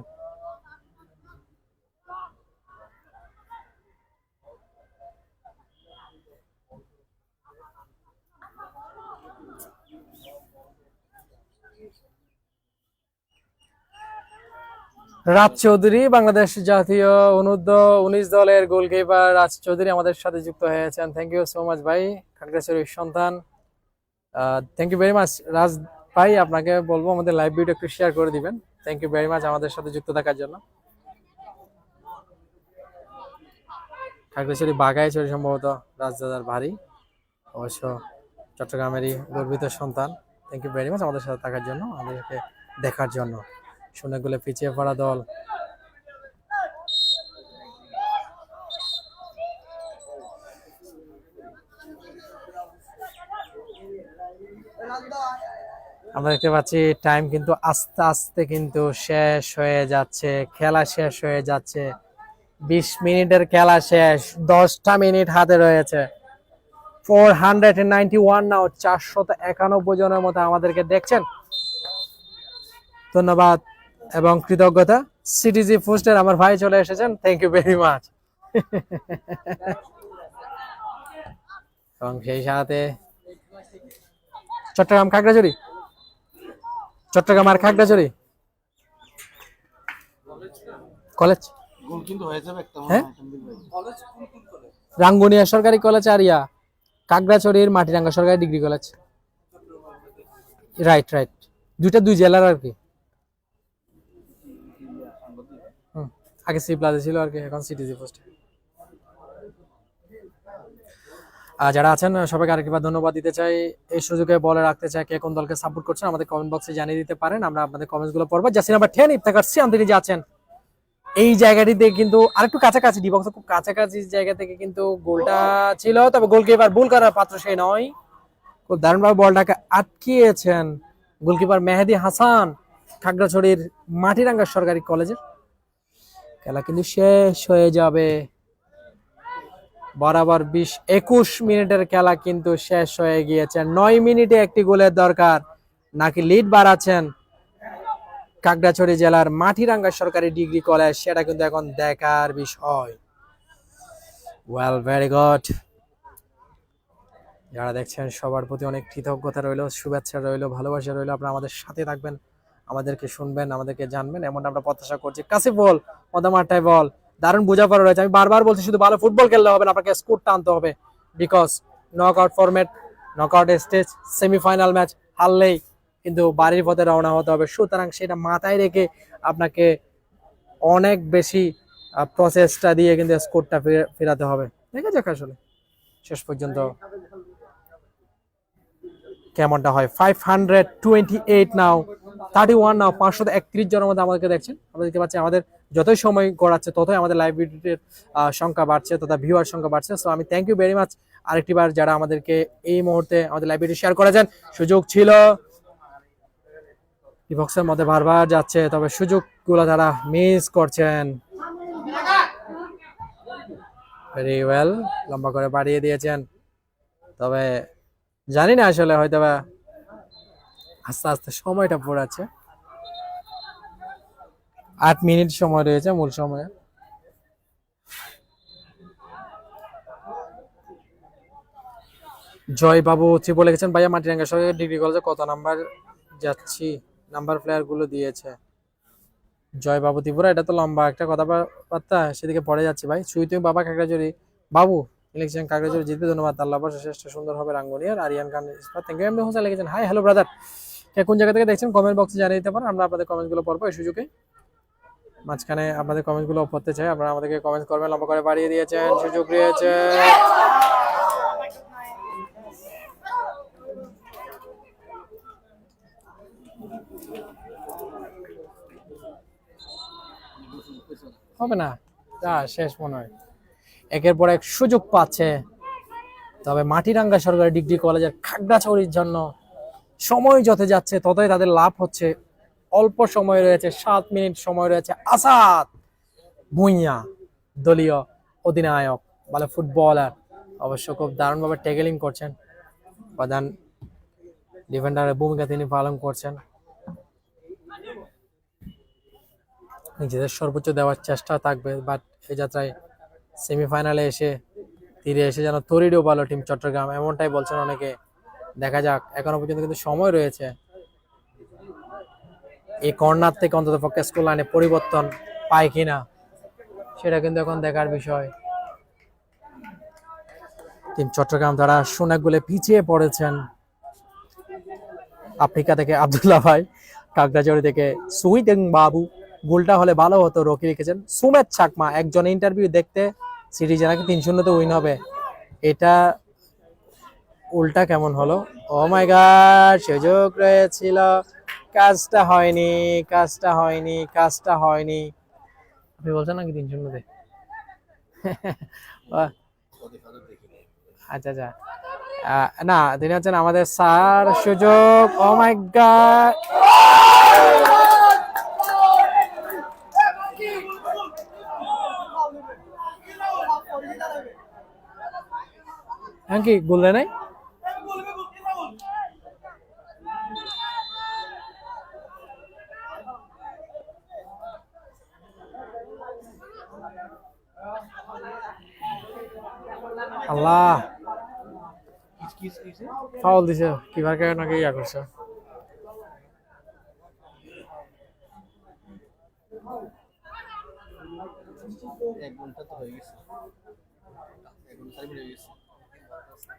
রাজ চৌধুরী বাংলাদেশ জাতীয় অনূর্ধ্ব-19 দলের গোলকিপার রাজ চৌধুরী আমাদের সাথে যুক্ত হয়েছেন। থ্যাংক ইউ সো মাচ ভাই, খাগড়াছড়ির সন্তান। থ্যাংক ইউ ভেরি মাচ রাজ ভাই, আপনাকে বলবো আমাদের লাইভ ভিডিও একটু শেয়ার করে দিবেন। থ্যাংক ইউ ভেরি মাচ আমাদের সাথে যুক্ত থাকার জন্য। খাগড়াছড়ি বাগাইছড়ি সম্ভবত রাজদাদার বাড়ি, অবশ্য চট্টগ্রামেরই গর্বিত সন্তান। থ্যাংক ইউ ভেরি মাচ আমাদের সাথে থাকার জন্য, আমাদেরকে দেখার জন্য। শুনে গুলো পিছিয়ে পড়া দল, আমরা দেখতে পাচ্ছি টাইম কিন্তু আস্তে আস্তে কিন্তু শেষ হয়ে যাচ্ছে, খেলা শেষ হয়ে যাচ্ছে, 20 মিনিটের খেলা শেষ, 10টা মিনিট হাতে রয়েছে। 491 নাও, 491 জনের মতো আমাদেরকে দেখছেন, ধন্যবাদ এবং কৃতজ্ঞতা। সিটিজি ফুস্টের আমার ভাই চলে এসেছেন, থ্যাংক ইউ ভেরি মাচ। এবং সেই সাথে চট্টগ্রাম খাগড়াছড়ি, চট্টগ্রাম আর খাগড়াছড়ি কলেজ, হ্যাঁ রাঙ্গুনিয়া সরকারি কলেজ আর খাগড়াছড়ির মাটিরাঙ্গা সরকারি ডিগ্রি কলেজ, রাইট রাইট, দুইটা দুই জেলার আর কি। আগে সি প্লাজা ছিল আর কি, এখন সিটিজি পোস্ট। যারা আছেন সবাইকে আরেকবার ধন্যবাদ দিতে চাই। এই সুযোগে বলে রাখতে চাই কে কোন দলকে সাপোর্ট করছেন আমাদের কমেন্ট বক্সে জানিয়ে দিতে পারেন, আমরা আপনাদের কমেন্টস গুলো পড়বো। জার্সি নাম্বার 10 ইফতেখার সিয়াম থেকে যে আছেন এই জায়গাটিতে কিন্তু আরেকটু কাছাকাছি, ডি বক্সের খুব কাছাকাছি জায়গা থেকে কিন্তু গোলটা ছিল, তবে গোলকিপার ভুল করার পাত্র সে নয়। খুব দারুণভাবে বলটাকে আটকিয়েছেন গোলকিপার মেহেদী হাসান, খাগড়াছড়ির মাটিরাঙ্গা সরকারি কলেজের। খেলা কিন্তু শেষ হয়ে যাবে, বরাবর 20-21 মিনিটের খেলা কিন্তু শেষ হয়ে গিয়েছে। 9 মিনিটে একটি গোলের দরকার, নাকি লিড বাড়াচ্ছেন খাগড়াছড়ি জেলার মাটিরাঙ্গা সরকারি ডিগ্রি কলেজ, সেটা কিন্তু এখন দেখার বিষয়। Well, very good. যারা দেখছেন সবার প্রতি অনেক কৃতজ্ঞতা রইল, শুভেচ্ছা রইল, ভালোবাসা রইল। আপনারা আমাদের সাথে থাকবেন, আমাদেরকে শুনবেন, আমাদেরকে জানবেন, এমনটা আমরা প্রত্যাশা করছি। কাছে বল, মধ্যমাঠটায় বল, দারুণ বোঝাপড়া রয়েছে। আমি বারবার বলছি শুধু ভালো ফুটবল খেললে হবে না, আপনাকে স্কোর টানতে হবে। Because knockout format, knockout stage, semifinal match হারলেই কিন্তু বাড়ির পথে রওনা হতে হবে। সুতরাং সেটা মাথায় রেখে আপনাকে অনেক বেশি প্রসেসটা দিয়ে কিন্তু স্কোরটা ফেরাতে হবে। ঠিক আছে, আসলে শেষ পর্যন্ত কেমনটা হয়। 528 নাও, 31 নাও, 531 জনের মধ্যে আমাদেরকে দেখছেন। আমরা দেখতে পাচ্ছি আমাদের যতই সময় গড়াচ্ছে ততই আমাদের লাইভ ভিডিওর সংখ্যা বাড়ছে, তথা ভিউয়ার সংখ্যা বাড়ছে। সো আমি থ্যাংক ইউ ভেরি মাচ আরেকটিবার যারা আমাদেরকে এই মুহূর্তে আমাদের লাইভ ভিডিও শেয়ার করেছেন। সুযোগ ছিল, বক্সের মধ্যে বারবার যাচ্ছে, তবে সুযোগগুলো তারা মিস করছেন। ভেরি ওয়েল, লম্বা করে বাড়িয়ে দিয়েছেন, তবে জানি না আসলে হয়তো বা আস্তে আস্তে সময়টা পড়াচ্ছে। 8 মিনিট সময় রয়েছে মূল সময়ে। জয় বাবু বলে গেছেন, ভাইয়া মাটিরাঙ্গা সরকারি ডিগ্রি কলেজে কত নাম্বার যাচ্ছি, নাম্বার প্লেয়ার গুলো দিয়েছে। জয় বাবু ত্রিপুরা, এটা তো লম্বা একটা কথাবার্তা, সেদিকে পড়ে যাচ্ছি ভাই। সুই তুমি বাবা খাগড়াছড়ি বাবু ইলেকশন খাগড়াছড়ি জিতবে, ধন্যবাদ। আল্লাহ শ্রেষ্ঠ সুন্দর হবে রাঙ্গুনিয়ার। আরিয়ান খান ইসফাত, থ্যাংক ইউ। এমনি হোসেন লিখেছেন, হাই হ্যালো ব্রাদার। কে কোন জায়গা থেকে দেখছেন কমেন্ট বক্সে জানিয়ে দিতে পারেন, আমরা আপনাদের কমেন্ট গুলো পড়বো। এই সুযোগে মাঝখানে আপনাদের কমেন্ট গুলো পড়তে চাই, আপনারা আমাদেরকে কমেন্ট করবেন। লম্বা করে বাড়িয়ে দিয়েছেন, সুযোগ রয়েছে। হবে না, শেষ মনে হয়। একের পর এক সুযোগ পাচ্ছে, তবে মাটিরাঙ্গা সরকারি ডিগ্রি কলেজের খাগড়াছড়ির জন্য সময় যত যাচ্ছে ততই তাদের লাভ হচ্ছে। অল্প সময় রয়েছে, 7 মিনিট সময় রয়েছে। আসাদ ভুঁইয়া দলীয় অধিনায়ক, ভালো ফুটবলার, অবশ্য খুব দারুণভাবে ট্যাকেলিং করছেন, প্রধান ডিফেন্ডারের ভূমিকা তিনি পালন করছেন। নিজেদের সর্বোচ্চ দেওয়ার চেষ্টা থাকবে, বাট এই যাত্রায় সেমিফাইনালে এসে তীরে এসে যেন তরিডও ভালো টিম চট্টগ্রাম, এমনটাই বলছেন অনেকে। দেখা যাক, এখনো পর্যন্ত কিন্তু সময় রয়েছে। এই কর্নার থেকে অন্তত পক্ষে স্কোর লাইনে পরিবর্তন পায় কিনা সেটা কিন্তু এখন দেখার বিষয়। টিম চট্টগ্রাম তারা সোনা গোলে পিছিয়ে পড়েছেন। আফ্রিকা থেকে আব্দুল্লাহ ভাই, খাগড়াছড়ি থেকে সুইটেং বাবু, গোলটা হলে ভালো হতো, রকি লিখেছেন। সুমেত চাকমা, একজন ইন্টারভিউ দেখতে সিরিজে নাকি 3-0 উইন হবে, এটা উল্টা কেমন হলো? ও মাই গড, সুযোগ রয়েছিল, কাজটা হয়নি, কাজটা হয়নি, কাজটা হয়নি। আপনি বলছেন নাকি 3-0? আচ্ছা আচ্ছা, না তিনি হচ্ছেন আমাদের স্যার। সুযোগ, ও মাই গড, কি গোল দেয় নাই? আল্লাহ, ফাউল দিছে, কিভাবে নাকি ইয়া করছে।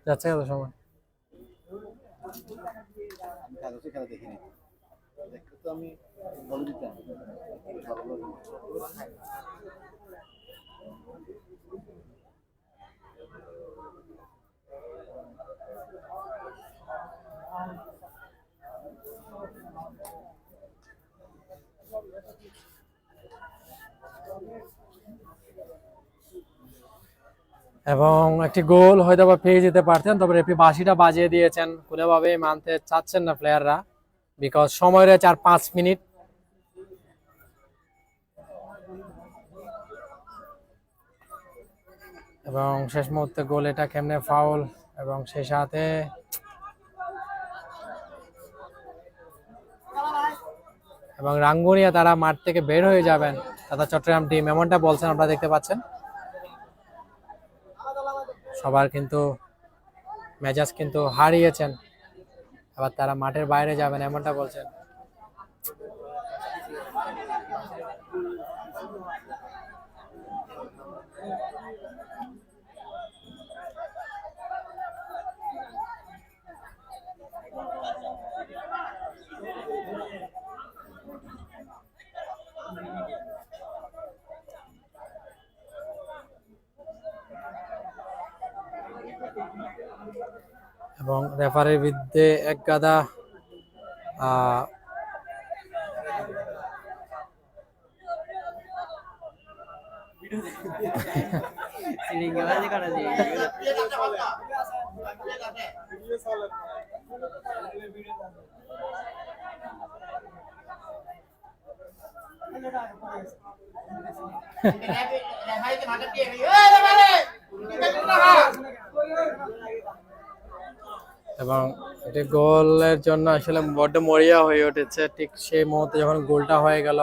যাচ্ছে কত সময়? এবং একটি গোল হয়তো বা পেয়ে যেতে পারতেন, তবে রেফারি বাঁশিটা বাজিয়ে দিয়েছেন। কোনোভাবেই মানতে চাচ্ছেন না প্লেয়াররা, বিকজ সময় রয়েছে আর 5 মিনিট। এবং শেষ মুহূর্তে গোল, এটা কেমনে ফাউল। এবং সেই সাথে এবং রাঙ্গুনিয়া তারা মাঠ থেকে বের হয়ে যাবেন, তথা চট্টগ্রাম টিম এমনটা বলছেন, আপনারা দেখতে পাচ্ছেন। সবার কিন্তু মেজাজ কিন্তু হারিয়েছেন, আবার তারা মাঠের বাইরে যাবেন এমনটা বলছেন। এবং রেফারির বিরুদ্ধে এক গাদা এবং এটি গোলের জন্য আসলে বড্ড মরিয়া হয়ে উঠেছে। ঠিক সেই মুহূর্তে যখন গোলটা হয়ে গেল,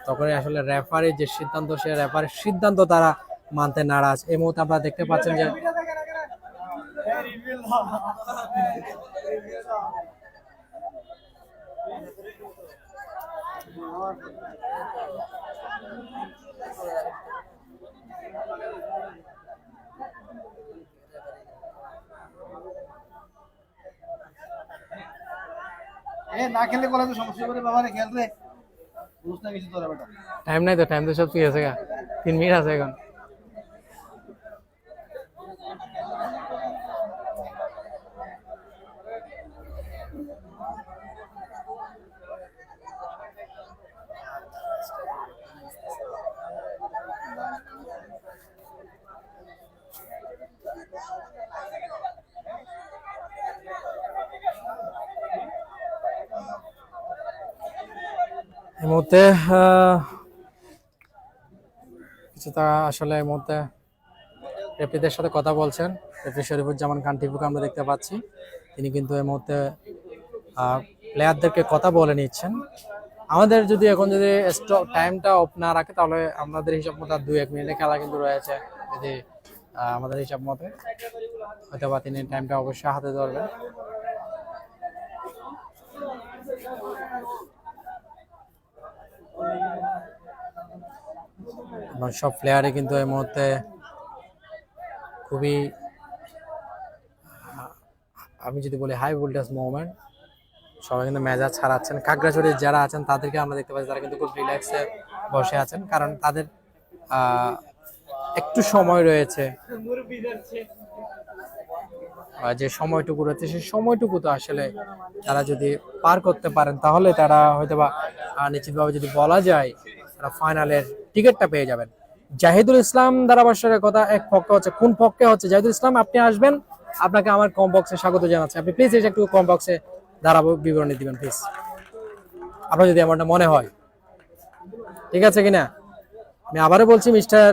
তখনই আসলে রেফারির যে সিদ্ধান্ত, সে রেফারির সিদ্ধান্ত তারা মানতে নারাজ। এই মুহূর্তে আপনারা দেখতে পাচ্ছেন যে না খেললে বলা তো সমস্যা করে বাবা রে, খেল রে, বুঝ না কিছু তোরা বেটা। টাইম নাই তো, টাইম তো সব ঠিক আছে, 3 মিনিট আছে এখন। এই মুহূর্তে কিছুটা আসলে এই মুহূর্তে রেফারিদের সাথে কথা বলছেন। রেফারি শরীফুজ্জামান খান টিপুকে আমরা দেখতে পাচ্ছি, তিনি কিন্তু এই মুহূর্তে প্লেয়ারদেরকে কথা বলে নিচ্ছেন। আমাদের যদি এখন যদি টাইমটা অফ না রাখে, তাহলে আমাদের হিসাব মতো 2-1 মিনিটের খেলা কিন্তু রয়েছে। যদি আমাদের হিসাব মতে হয়তো বা তিনি টাইমটা অবশ্যই হাতে ধরবেন। এবং সব প্লেয়ারই কিন্তু এই মুহূর্তে খুবই, আমি যদি বলি, হাই ভোল্টেজ মুভমেন্ট। সবাই কিন্তু মেজাজ ছাড়াচ্ছেন। খাগড়াছড়ির যারা আছেন তাদেরকে আমরা দেখতে পাচ্ছি, তারা কিন্তু খুব রিল্যাক্সে বসে আছেন, কারণ তাদের একটু সময় রয়েছে। যে সময়টুকু রয়েছে, সেই সময়টুকু তো আসলে তারা যদি পার করতে পারেন, তাহলে তারা হয়তোবা নিশ্চিতভাবে যদি বলা যায় তারা ফাইনালের টিকিটটা পেয়ে যাবেন। জাহিদুল ইসলাম ধারাভাষ্যের কথা এক পক্ষে হচ্ছে, কোন পক্ষে হচ্ছে? জাহিদুল ইসলাম, আপনি আসবেন, আপনাকে আমার কম বক্সে স্বাগত জানাচ্ছি। আপনি প্লিজ একটু কম বক্সে ধারা বিবরণী দিবেন প্লিজ, আপনার যদি এমনটা মনে হয়, ঠিক আছে কিনা। আমি আবারও বলছি, মিস্টার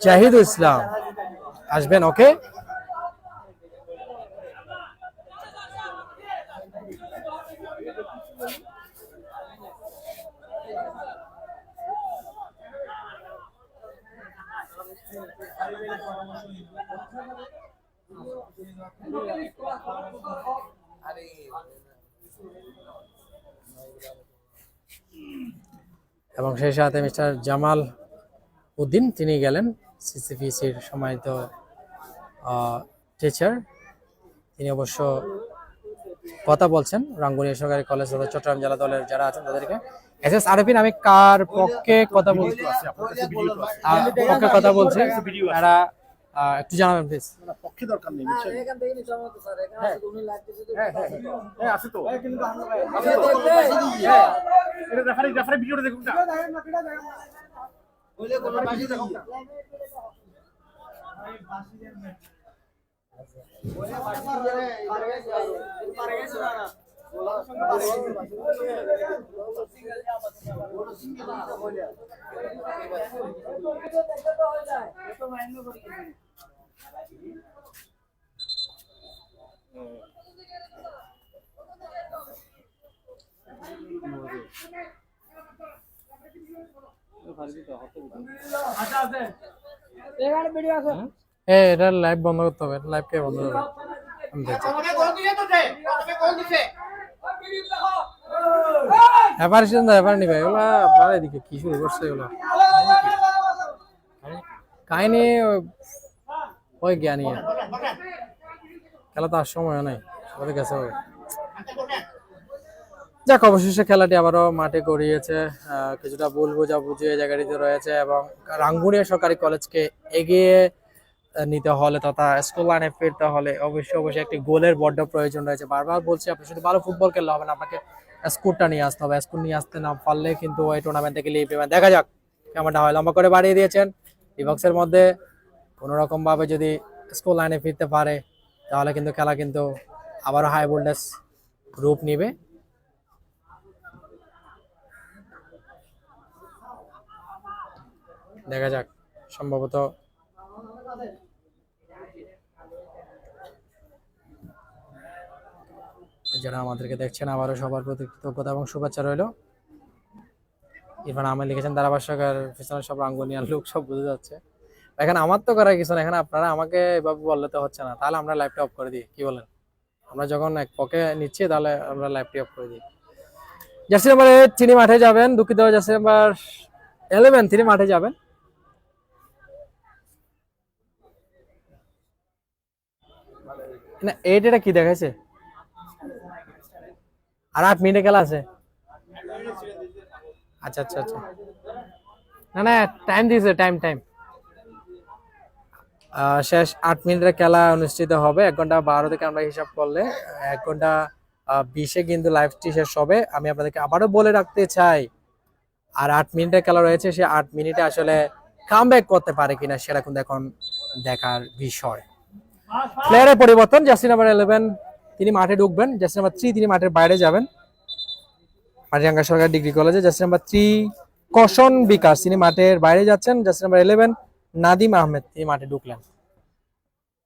জাহিদুল ইসলাম আসবেন, ওকে। এবং সেই সাথে মিস্টার জামাল উদ্দিন, তিনি গেলেন, সিসিপিসির সম্মানিত টিচার। তিনি অবশ্য কথা বলছেন রাঙ্গুনিয়া সরকারি কলেজ তথা চট্টগ্রাম জেলা দলের যারা আছেন তাদেরকে। এসএস আরফিন, আমি কার পক্ষে কথা বলছি পক্ষে কথা বলছি তারা একটু জানাবেন প্লিজ। পক্ষে দরকার নেই বুঝছেন? হ্যাঁ আছে তো, এটা রেফারি ভিডিওটা দেখুন না। এটা লাইভ বন্ধ করতে হবে, লাইভ কে বন্ধ করবে? আমি দেখছি। এবার সিদ্ধান্ত এবার নিবে এগুলা, আপনারা এদিকে কি শুরু করছে এগুলা কাহিনী। ওই জ্ঞানী খেলা তো আর সময় নাই, ওদের কাছে হবে। যাক, অবশেষে খেলাটি আবারও মাঠে গড়িয়েছে। কিছুটা ভুল বোঝাবুঝি এই জায়গাটিতে রয়েছে এবং রাঙ্গুনিয়া সরকারি কলেজকে এগিয়ে নিতে হলে তথা স্কোর লাইনে ফিরতে হলে অবশ্যই একটি গোলের বড্ড প্রয়োজন রয়েছে। বারবার বলছি, আপনি শুধু ভালো ফুটবল খেললে হবে না, আপনাকে স্কোরটা নিয়ে আসতে হবে। স্কোর নিয়ে আসতে না পারলে কিন্তু ওই টুর্নামেন্ট থেকে লিভ নেবেন। দেখা যাক কেমনটা হয়। লম্বা করে বাড়িয়ে দিয়েছেন ডিবক্সের মধ্যে, কোনো রকম ভাবে যদি স্কোর লাইনে ফিরতে পারে তাহলে কিন্তু খেলা কিন্তু আবারও হাই ভোল্টেজ রূপ নিবে। দেখা যাক, সম্ভবত যারা আমাদেরকে দেখছেন আবারও সবার প্রতি কৃতজ্ঞতা এবং শুভেচ্ছা রইল। ইরফান আহমেদ লিখেছেন ধারাভাষ্যকার পিছনে সব রাঙ্গুনিয়ার লোক, সব বুঝে যাচ্ছে। এখানে আমার তো করার কিছু না, এখানে আপনারা আমাকে এভাবে বললে তো হচ্ছে না। তাহলে আমরা লাইভটা অফ করে দিই, কি বলেন? আমরা যখন এক পক্ষে নিচ্ছি তাহলে আমরা লাইভটি অফ করে দিই। জার্সি নাম্বার 8 তিনি মাঠে যাবেন, দুঃখিত। জার্সি নাম্বার 11 তিনি মাঠে যাবেন। না 8 এটা কি দেখাইছে? আর 8 মিনিটে খেলা আছে। আচ্ছা আচ্ছা আচ্ছা, না না টাইম দিয়েছে, টাইম শেষ 8 মিনিটের খেলা অনুষ্ঠিত হবে। 1 ঘন্টা 12 থেকে আমরা হিসাব করলে 1 ঘন্টা 20-এ কিন্তু লাইভটি শেষ হবে। আমি আপনাদেরকে আবারও বলে রাখতে চাই, আর 8 মিনিটের খেলা রয়েছে, সে 8 মিনিটে আসলে কামব্যাক করতে পারে কিনা সেটা কিন্তু এখন দেখার বিষয়। প্লেয়ারের পরিবর্তন, জার্সি নাম্বার 11 তিনি মাঠে ঢুকবেন, জার্সি নাম্বার 3 তিনি মাঠের বাইরে যাবেন। মাটিরাঙ্গা সরকারি ডিগ্রি কলেজে জার্সি নাম্বার 3 কশন বিকাশ তিনি মাঠের বাইরে যাচ্ছেন। জার্সি নাম্বার 11 নাদিম আহমেদ তিনি মাঠে ঢুকলেন।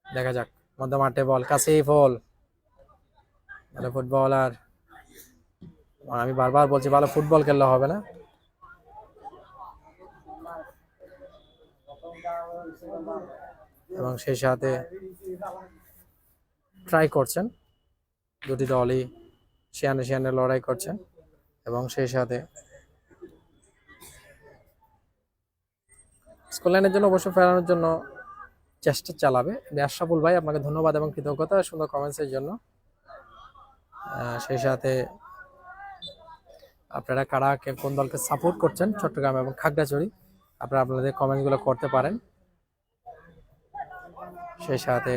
দেখা যাক, মধ্য মাঠে বল, কাছেই বল, ভালো ফুটবলার। আমি বারবার বলছি ভালো ফুটবল খেললে হবে না। এবং সেই সাথে ট্রাই করছেন, দুটি দলই শিয়ানে লড়াই করছেন এবং সেই সাথে স্কোর লাইনের জন্য অবশ্য ফেরানোর জন্য চেষ্টা চালাবে। আশরাফুল ভাই, আপনাকে ধন্যবাদ এবং কৃতজ্ঞতা সুন্দর কমেন্টসের জন্য। সেই সাথে আপনারা কারা কোন দলকে সাপোর্ট করছেন চট্টগ্রাম এবং খাগড়াছড়ি, আপনারা আপনাদের কমেন্টগুলো করতে পারেন। সেই সাথে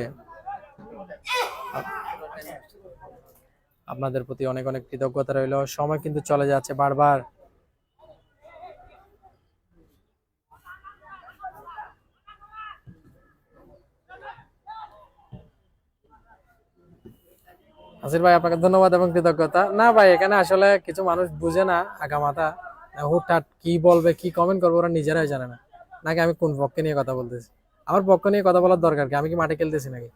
আপনাদের প্রতি অনেক অনেক কৃতজ্ঞতা রইল। সময় কিন্তু চলে যাচ্ছে বারবার। আসির ভাই, আপনাকে ধন্যবাদ এবং কৃতজ্ঞতা। না ভাই, এখানে আসলে কিছু মানুষ বুঝে না, আগামাথা হুটহাট কি বলবে, কি কমেন্ট করবো ওরা নিজেরাই জানে না। নাকি আমি কোন পক্ষে নিয়ে কথা বলতেছি? আমার পক্ষ নিয়ে কথা বলার দরকার কি? আমি কি মাঠে খেলতেছি নাকি?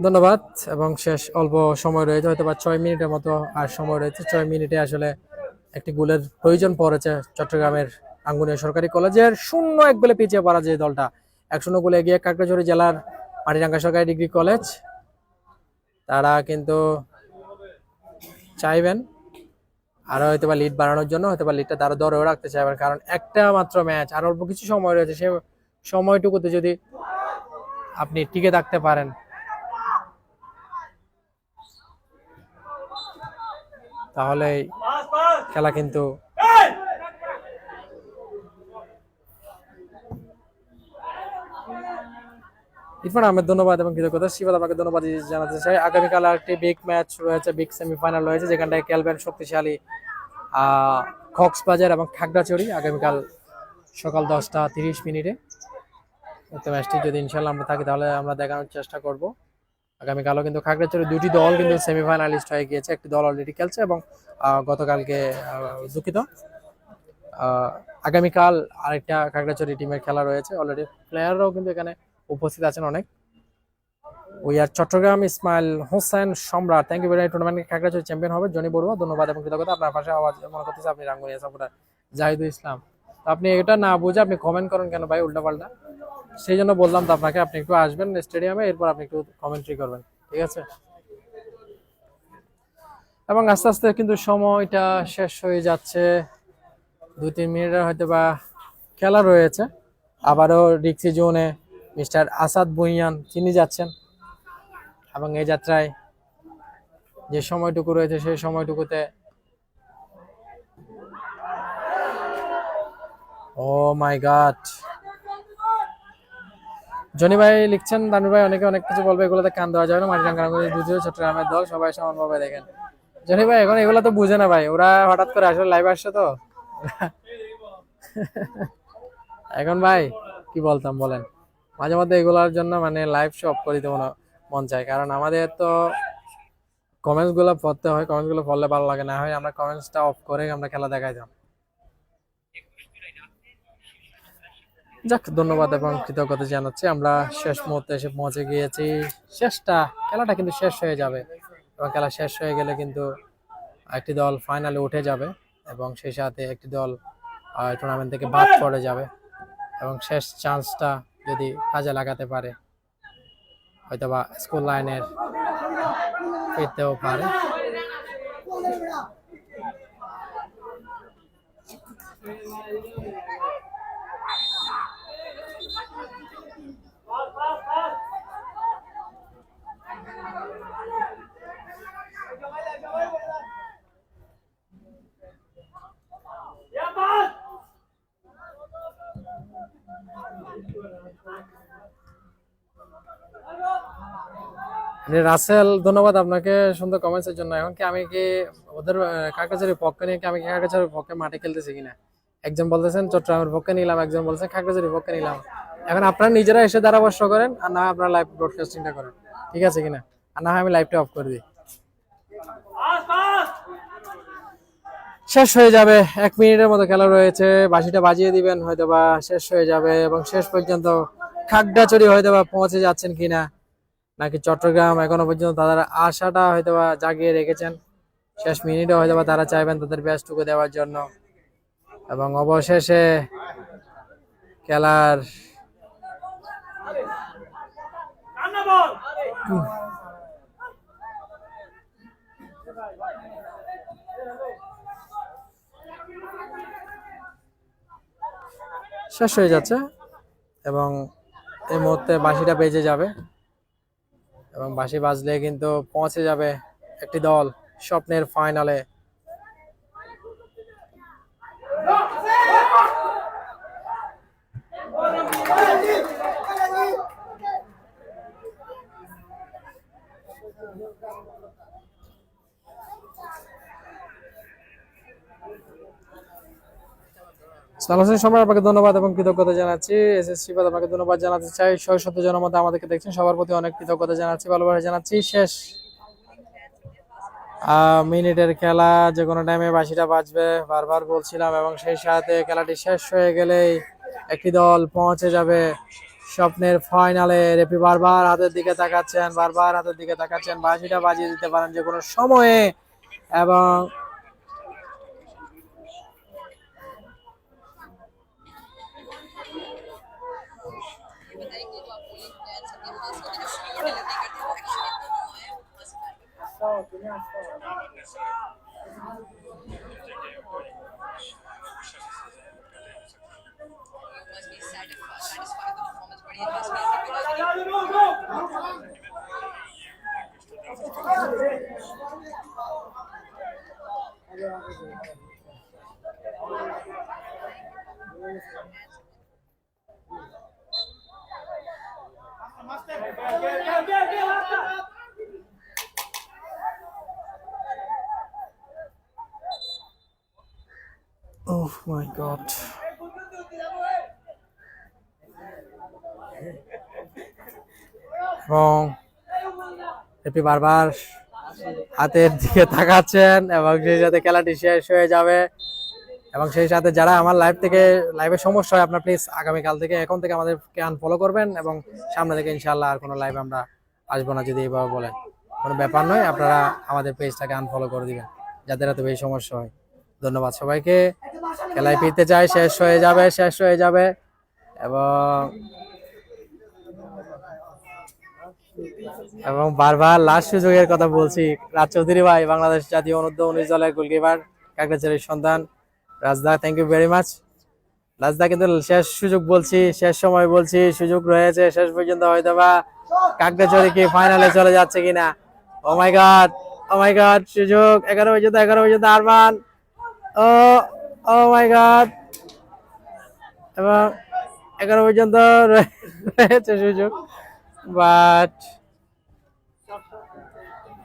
ধন্যবাদ। এবং শেষ অল্প সময় রয়েছে, হয়তো বা 6 মিনিটের মতো আর সময় রয়েছে। 6 মিনিটে আসলে একটি গোলের প্রয়োজন পড়েছে চট্টগ্রামের রাঙ্গুনিয়া সরকারি কলেজের। 0-1 গোলে পিছিয়ে পড়া যে দলটা 1-0 গোলে এগিয়ে খাগড়াছড়ি জেলার মাটিরাঙ্গা সরকারি ডিগ্রি কলেজ, তারা কিন্তু চাইবেন আরো হয়তো বা লিড বাড়ানোর জন্য হয়তো বা লিডটা তারা ধরেও রাখতে চাইবেন, কারণ একটা মাত্র ম্যাচ আর অল্প কিছু সময় রয়েছে, সে সময়টুকুতে যদি আপনি টিকে থাকতে পারেন তাহলে খেলা কিন্তু ইরফান আহমেদ ধন্যবাদ এবং কৃতজ্ঞতা। শিবাদ আপনাকে ধন্যবাদ জানাতে চাই। আগামীকাল আরেকটি বিগ ম্যাচ রয়েছে, বিগ সেমিফাইনাল রয়েছে, যেখানটায় খেলবেন শক্তিশালী কক্সবাজার এবং খাগড়াছড়ি আগামীকাল সকাল 10টা 30 মিনিটে। তো ম্যাচটি যদি ইনশাল্লাহ আমরা থাকি তাহলে আমরা দেখানোর চেষ্টা করব। আগামীকালও কিন্তু খাগড়াছড়ি দুটি দল কিন্তু সেমিফাইনালিস্ট হয়ে গিয়েছে, একটি দল অলরেডি খেলছে এবং গতকালকে দুঃখিত আগামীকাল আরেকটা খাগড়াছড়ি টিমের খেলা রয়েছে। অলরেডি প্লেয়াররাও কিন্তু এখানে উপস্থিত আছেন অনেক। উই আর চট্টগ্রাম ইসমাইল হোসেন সম্রাট, থ্যাংক ইউ ভেরি মাচ। টুর্নামেন্টে খাগড়াছড়ি চ্যাম্পিয়ন হবে জনি বড়ুয়া, ধন্যবাদ এবং কৃতজ্ঞতা। আপনার পাশে আওয়াজ মনে করতেছে আপনি রাঙ্গুনিয়া সাপোর্টার জাহিদুল ইসলাম। তো আপনি এটা না বুঝে আপনি কমেন্ট করেন কেন ভাই উল্টাপাল্টা? সেই জন্য বললাম তো আপনাকে, আপনি একটু আসবেন স্টেডিয়ামে, এরপর আপনি একটু কমেন্ট্রি করবেন, ঠিক আছে? এবং আস্তে আস্তে কিন্তু সময়টা শেষ হয়ে যাচ্ছে, 2-3 মিনিটের হয়তো বা খেলা রয়েছে। আবারও রিক্সি জোনে মিস্টার আসাদ ভুঁইয়ান তিনি যাচ্ছেন এবং এই যাত্রায় যে সময়টুকু রয়েছে সেই সময়টুকুতে ও মাই গড, জনি ভাই লিখছেন দানু ভাই অনেকে অনেক কিছু বলবে, এগুলোতে কান দেওয়া যাবে না, মাটিরাঙ্গা বুঝিও চট্টগ্রামের দল সবাই সমানভাবে দেখেন। জনি ভাই এখন এগুলো তো বুঝে না ভাই, ওরা হঠাৎ করে আসলে লাইভ আসছে তো এখন ভাই কি বলতাম বলেন, মাঝে মধ্যে এগুলোর জন্য মানে লাইভ শো অফ করে দিতে মন চায়, কারণ আমাদের তো কমেন্টস গুলো পড়তে হয়, কমেন্টস গুলো পড়লে ভালো লাগে, না হয় আমরা কমেন্টসটা অফ করে আমরা খেলা দেখাই যাব। যাক, ধন্যবাদ এবং কৃতজ্ঞতা জানাচ্ছি। আমরা শেষ মুহূর্তে এসে পৌঁছে গিয়েছি। খেলাটা কিন্তু শেষ হয়ে যাবে এবং খেলা শেষ হয়ে গেলে কিন্তু একটি দল ফাইনালে উঠে যাবে এবং সেই সাথে একটি দল টুর্নামেন্ট থেকে বাদ পড়ে যাবে এবং শেষ চান্সটা যদি কাজে লাগাতে পারে হয়তোবা স্কুল লাইনের ফিরতেও পারে। রাসেল ধন্যবাদ আপনাকে সুন্দর কমেন্টস এর জন্য। এখন কি আমি কি ওদের খাগড়াছড়ির পক্ষে নিয়ে আমি কি খাগড়াছড়ির পক্ষে মাঠে খেলতেছি কিনা? একজন বলতেছেন চট্টগ্রামের পক্ষে নিলাম, একজন বলছেন খাগড়াছড়ির পক্ষে নিলাম। এখন আপনারা নিজেরা এসে ধারাভাষ্য করেন আর না আপনারা লাইভ ব্রডকাস্টিংটা করেন, ঠিক আছে কিনা? আর না হয় আমি লাইভটা অফ করে দিই। শেষ হয়ে যাবে, 1 মিনিটের মতো খেলা রয়েছে, বাঁশিটা বাজিয়ে দিবেন হয়তোবা শেষ হয়ে যাবে এবং শেষ পর্যন্ত খাগড়াছড়ি হয়তোবা পৌঁছে যাচ্ছেন কিনা নাকি চট্টগ্রাম এখনো পর্যন্ত তাদের আশাটা হয়তোবা জাগিয়ে রেখেছেন, শেষ মিনিটে হয়তোবা তারা চাইবেন তাদের বেস্টটুকু দেওয়ার জন্য এবং অবশেষে খেলার শেষ হয়ে যাচ্ছে এবং এই মুহূর্তে বাঁশিটা বেজে যাবে এবং বাঁশি বাজলে কিন্তু পৌঁছে যাবে একটি দল স্বপ্নের ফাইনালে। সবাই আপনাকে ধন্যবাদ এবং কৃতজ্ঞতা জানাচ্ছি। এসএসসি বাদ আপনাকে ধন্যবাদ জানাতে চাই। 600 জনের মধ্যে আমাদেরকে দেখছেন, সবার প্রতি অনেক কৃতজ্ঞতা জানাচ্ছি, ভালোবাসা জানাচ্ছি। শেষ মিনিটের খেলা, যে কোনো টাইমে বাঁশিটা বাজবে বারবার বলছিলাম এবং সেই সাথে খেলাটি শেষ হয়ে গেলেই একটি দল পৌঁছে যাবে স্বপ্নের ফাইনালে। রেফারি বারবার হাতের দিকে তাকাচ্ছেন, বাঁশিটা বাজিয়ে দিতে পারেন যে কোনো সময়ে এবং Oh my God. এবং আপনি বারবার হাতের দিকে তাকাচ্ছেন এবং সেই সাথে খেলাটি শেষ হয়ে যাবে। এবং সেই সাথে যারা আমার লাইভে সমস্যা হয়, আপনার প্লিজ আগামীকাল থেকে এখন থেকে আমাদেরকে আনফলো করবেন এবং সামনে থেকে ইনশাআল্লাহ আর কোনো লাইভে আমরা আসবো না যদি এইভাবে বলেন। কোনো ব্যাপার নয়, আপনারা আমাদের পেজটাকে আনফলো করে দিবেন যাদের এত বেশি সমস্যা হয়। ধন্যবাদ সবাইকে। খেলায় ফিরতে চাই, শেষ হয়ে যাবে এবং বারবার লাস্ট সুযোগের কথা বলছি। রাজ চৌধুরী ভাই, বাংলাদেশ জাতীয় অনূর্ধ্ব-19 দলের গোলকিপার, কাকড়াছড়ির সন্তান। Rajda, thank you very much. Rajda কিন্তু শেষ সুযোগ বলছি, শেষ সময় বলছি, সুযোগ রয়েছে শেষ পর্যন্ত, হয়তো বা কাকড়াছড়ি কি ফাইনালে চলে যাচ্ছে কিনা। ও মাই গড, সুযোগ 11 পর্যন্ত আরমান। ও মাই গড, এবং 11 পর্যন্ত রয়েছে সুযোগ, বাট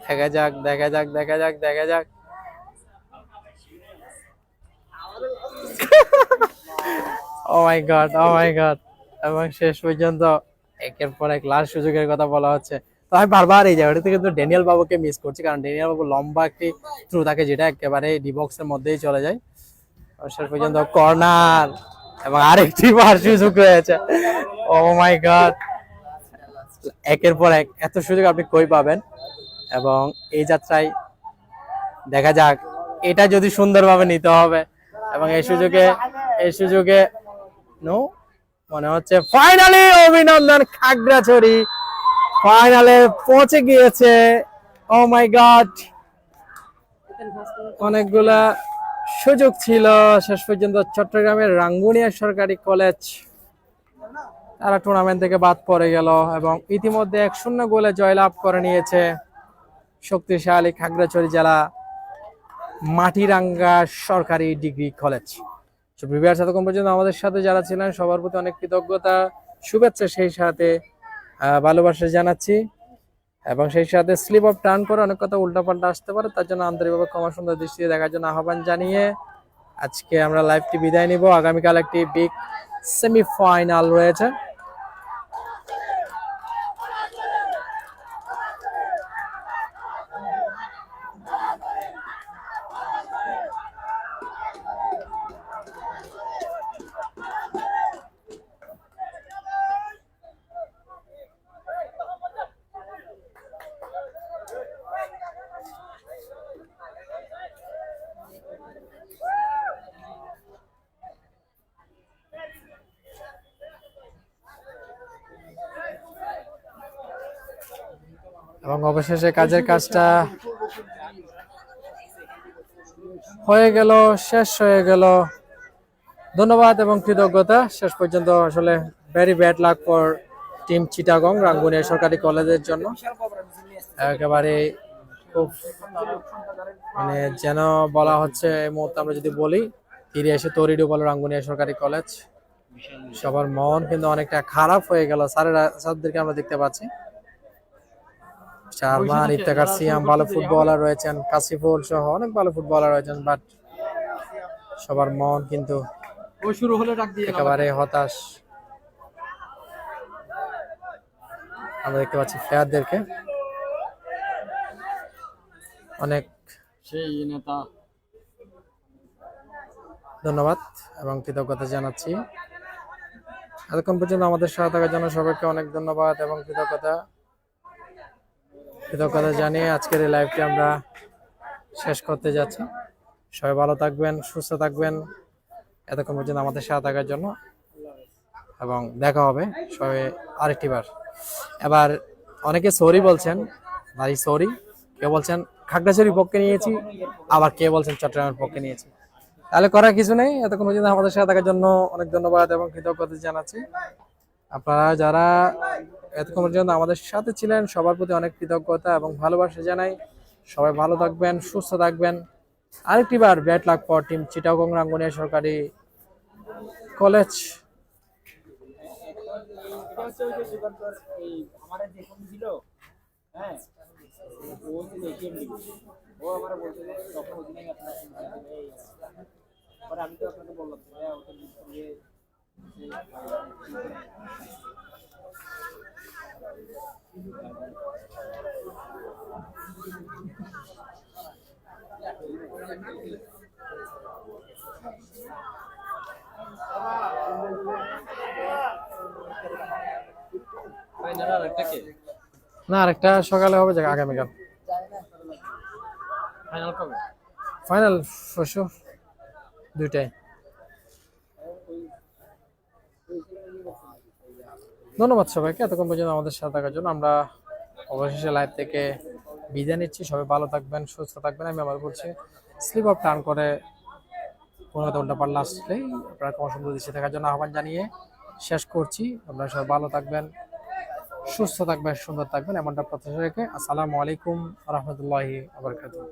দেখা যাক। ও মাই গড, এবং শেষ পর্যন্ত একের পর এক লাস্ট সুযোগের কথা বলা হচ্ছে। তো আমি বারবার এই জায়গাটা থেকে কিন্তু ড্যানিয়েল বাবুকে মিস করছি, কারণ ড্যানিয়েল বাবু লম্বা একটি থ্রু থাকে যেটা একেবারে ডি বক্সের মধ্যেই চলে যায়। শেষ পর্যন্ত কর্নার এবং আরেকটি বার সুযোগ রয়েছে। ও মাই গড, একের পর এক এত সুযোগ আপনি কই পাবেন। এবং এই যাত্রায় দেখা যাক, এটা যদি সুন্দরভাবে নিতে হবে। এবং এই সুযোগে নো মনে হচ্ছে ফাইনালি অভিনন্দন, খাগড়াছড়ি ফাইনালে পৌঁছে গিয়েছে। ও মাই গড, অনেকগুলা সুযোগ ছিল, শেষ পর্যন্ত চট্টগ্রামের রাঙ্গুনিয়া সরকারি কলেজ তারা টুর্নামেন্ট থেকে বাদ পড়ে গেল এবং ইতিমধ্যে 1-0 গোলে জয়লাভ করে নিয়েছে শক্তিশালী খাগড়াছড়ি জেলা মাটিরাঙ্গা সরকারি ডিগ্রি কলেজ। সুপ্রিয় এতক্ষণ পর্যন্ত আমাদের সাথে যারা ছিলেন সবার প্রতি অনেক কৃতজ্ঞতা, শুভেচ্ছা, সেই সাথে ভালোবাসা জানাচ্ছি। এবং সেই সাথে স্লিপ অফ টার্ন করে অনেক কথা উল্টাপাল্টা আসতে পারে, তার জন্য আন্তরিকভাবে ক্ষমা সুন্দর দৃষ্টিতে দেখার জন্য আহ্বান জানিয়ে আজকে আমরা লাইভটি বিদায় নিব। আগামীকাল একটি বিগ সেমিফাইনাল রয়েছে। এবং অবশেষে কাজের কাজটা হয়ে গেল, শেষ হয়ে গেল। ধন্যবাদ এবং কৃতজ্ঞতা। শেষ পর্যন্ত আসলে very bad luck for team Chittagong Rangunia সরকারি কলেজের জন্য। একেবারে খুব মানে যেন বলা হচ্ছে এই মুহূর্তে আমরা যদি বলি, ফিরে এসে তৈরি বলো রাঙ্গুনিয়া সরকারি কলেজ। সবার মন কিন্তু অনেকটা খারাপ হয়ে গেল। স্যারদেরকে আমরা দেখতে পাচ্ছি, শারমান, ইফতেখার, সিয়াম ভালো ফুটবলার রয়েছেন, কাশিফুল সহ অনেক ভালো ফুটবলার রয়েছেন, বাট সবার মন কিন্তু একেবারে হতাশ। আমরা দেখতে পাচ্ছি প্লেয়ারদেরকে অনেক ধন্যবাদ এবং কৃতজ্ঞতা জানাচ্ছি। এতক্ষণ পর্যন্ত আমাদের সাথে থাকার জন্য সবাইকে অনেক ধন্যবাদ এবং কৃতজ্ঞতা জানিয়ে আজকের এই লাইভটি আমরা শেষ করতে যাচ্ছি। সবাই ভালো থাকবেন, সুস্থ থাকবেন, এতক্ষণ পর্যন্ত আমাদের সাথে থাকার জন্য, এবং দেখা হবে সবাই আরেকটি বার। এবার অনেকে সরি বলছেন, ভাই সরি, কেউ বলছেন খাগড়াছড়ির পক্ষে নিয়েছি, আবার কে বলছেন চট্টগ্রামের পক্ষে নিয়েছি। তাহলে করার কিছু নেই। এতক্ষণ পর্যন্ত আমাদের সাথে থাকার জন্য অনেক ধন্যবাদ এবং কৃতজ্ঞতা জানাচ্ছি। আপনারা যারা এতক্ষণ পর্যন্ত আমাদের সাথে ছিলেন সবার প্রতি অনেক কৃতজ্ঞতা এবং ভালোবাসা জানাই। সবাই ভালো থাকবেন, সুস্থ থাকবেন, আরেকটি বার best luck for team Chittagong Rangunia সরকারি কলেজ। এটা হচ্ছে ওই যে যুগান্তর এই আমাদের যে ফোন ছিল, হ্যাঁ ও ছিল এটিএম লিগ, ও আমার বলছে যে তখন ওদিনে আপনার এই পরে আমি তো আপনাকে বললাম যে ওটা লিঙ্ক করে ফাইনাল আর একটা কে না, আরেকটা সকালে হবে, যে আগামীকাল ফাইনাল কবে? ফাইনাল পরশু 2টায়। ধন্যবাদ সবাইকে এতক্ষণ পর্যন্ত আমাদের সাথে থাকার জন্য। আমরা অবশেষে লাইভ থেকে বিদায় নিচ্ছি। সবাই ভালো থাকবেন, সুস্থ থাকবেন। আমি আবার বলছি, স্লিপ অফ টার্ন করে কোনো উল্টা পাল্লা আসলেই আপনারা কোনো সুন্দর দৃষ্টি থাকার জন্য আহ্বান জানিয়ে শেষ করছি। আপনারা সবাই ভালো থাকবেন, সুস্থ থাকবেন, সুন্দর থাকবেন, এমনটা প্রত্যাশা রেখে আসসালামু আলাইকুম রহমতুল্লাহি ওয়া বারাকাতুহু।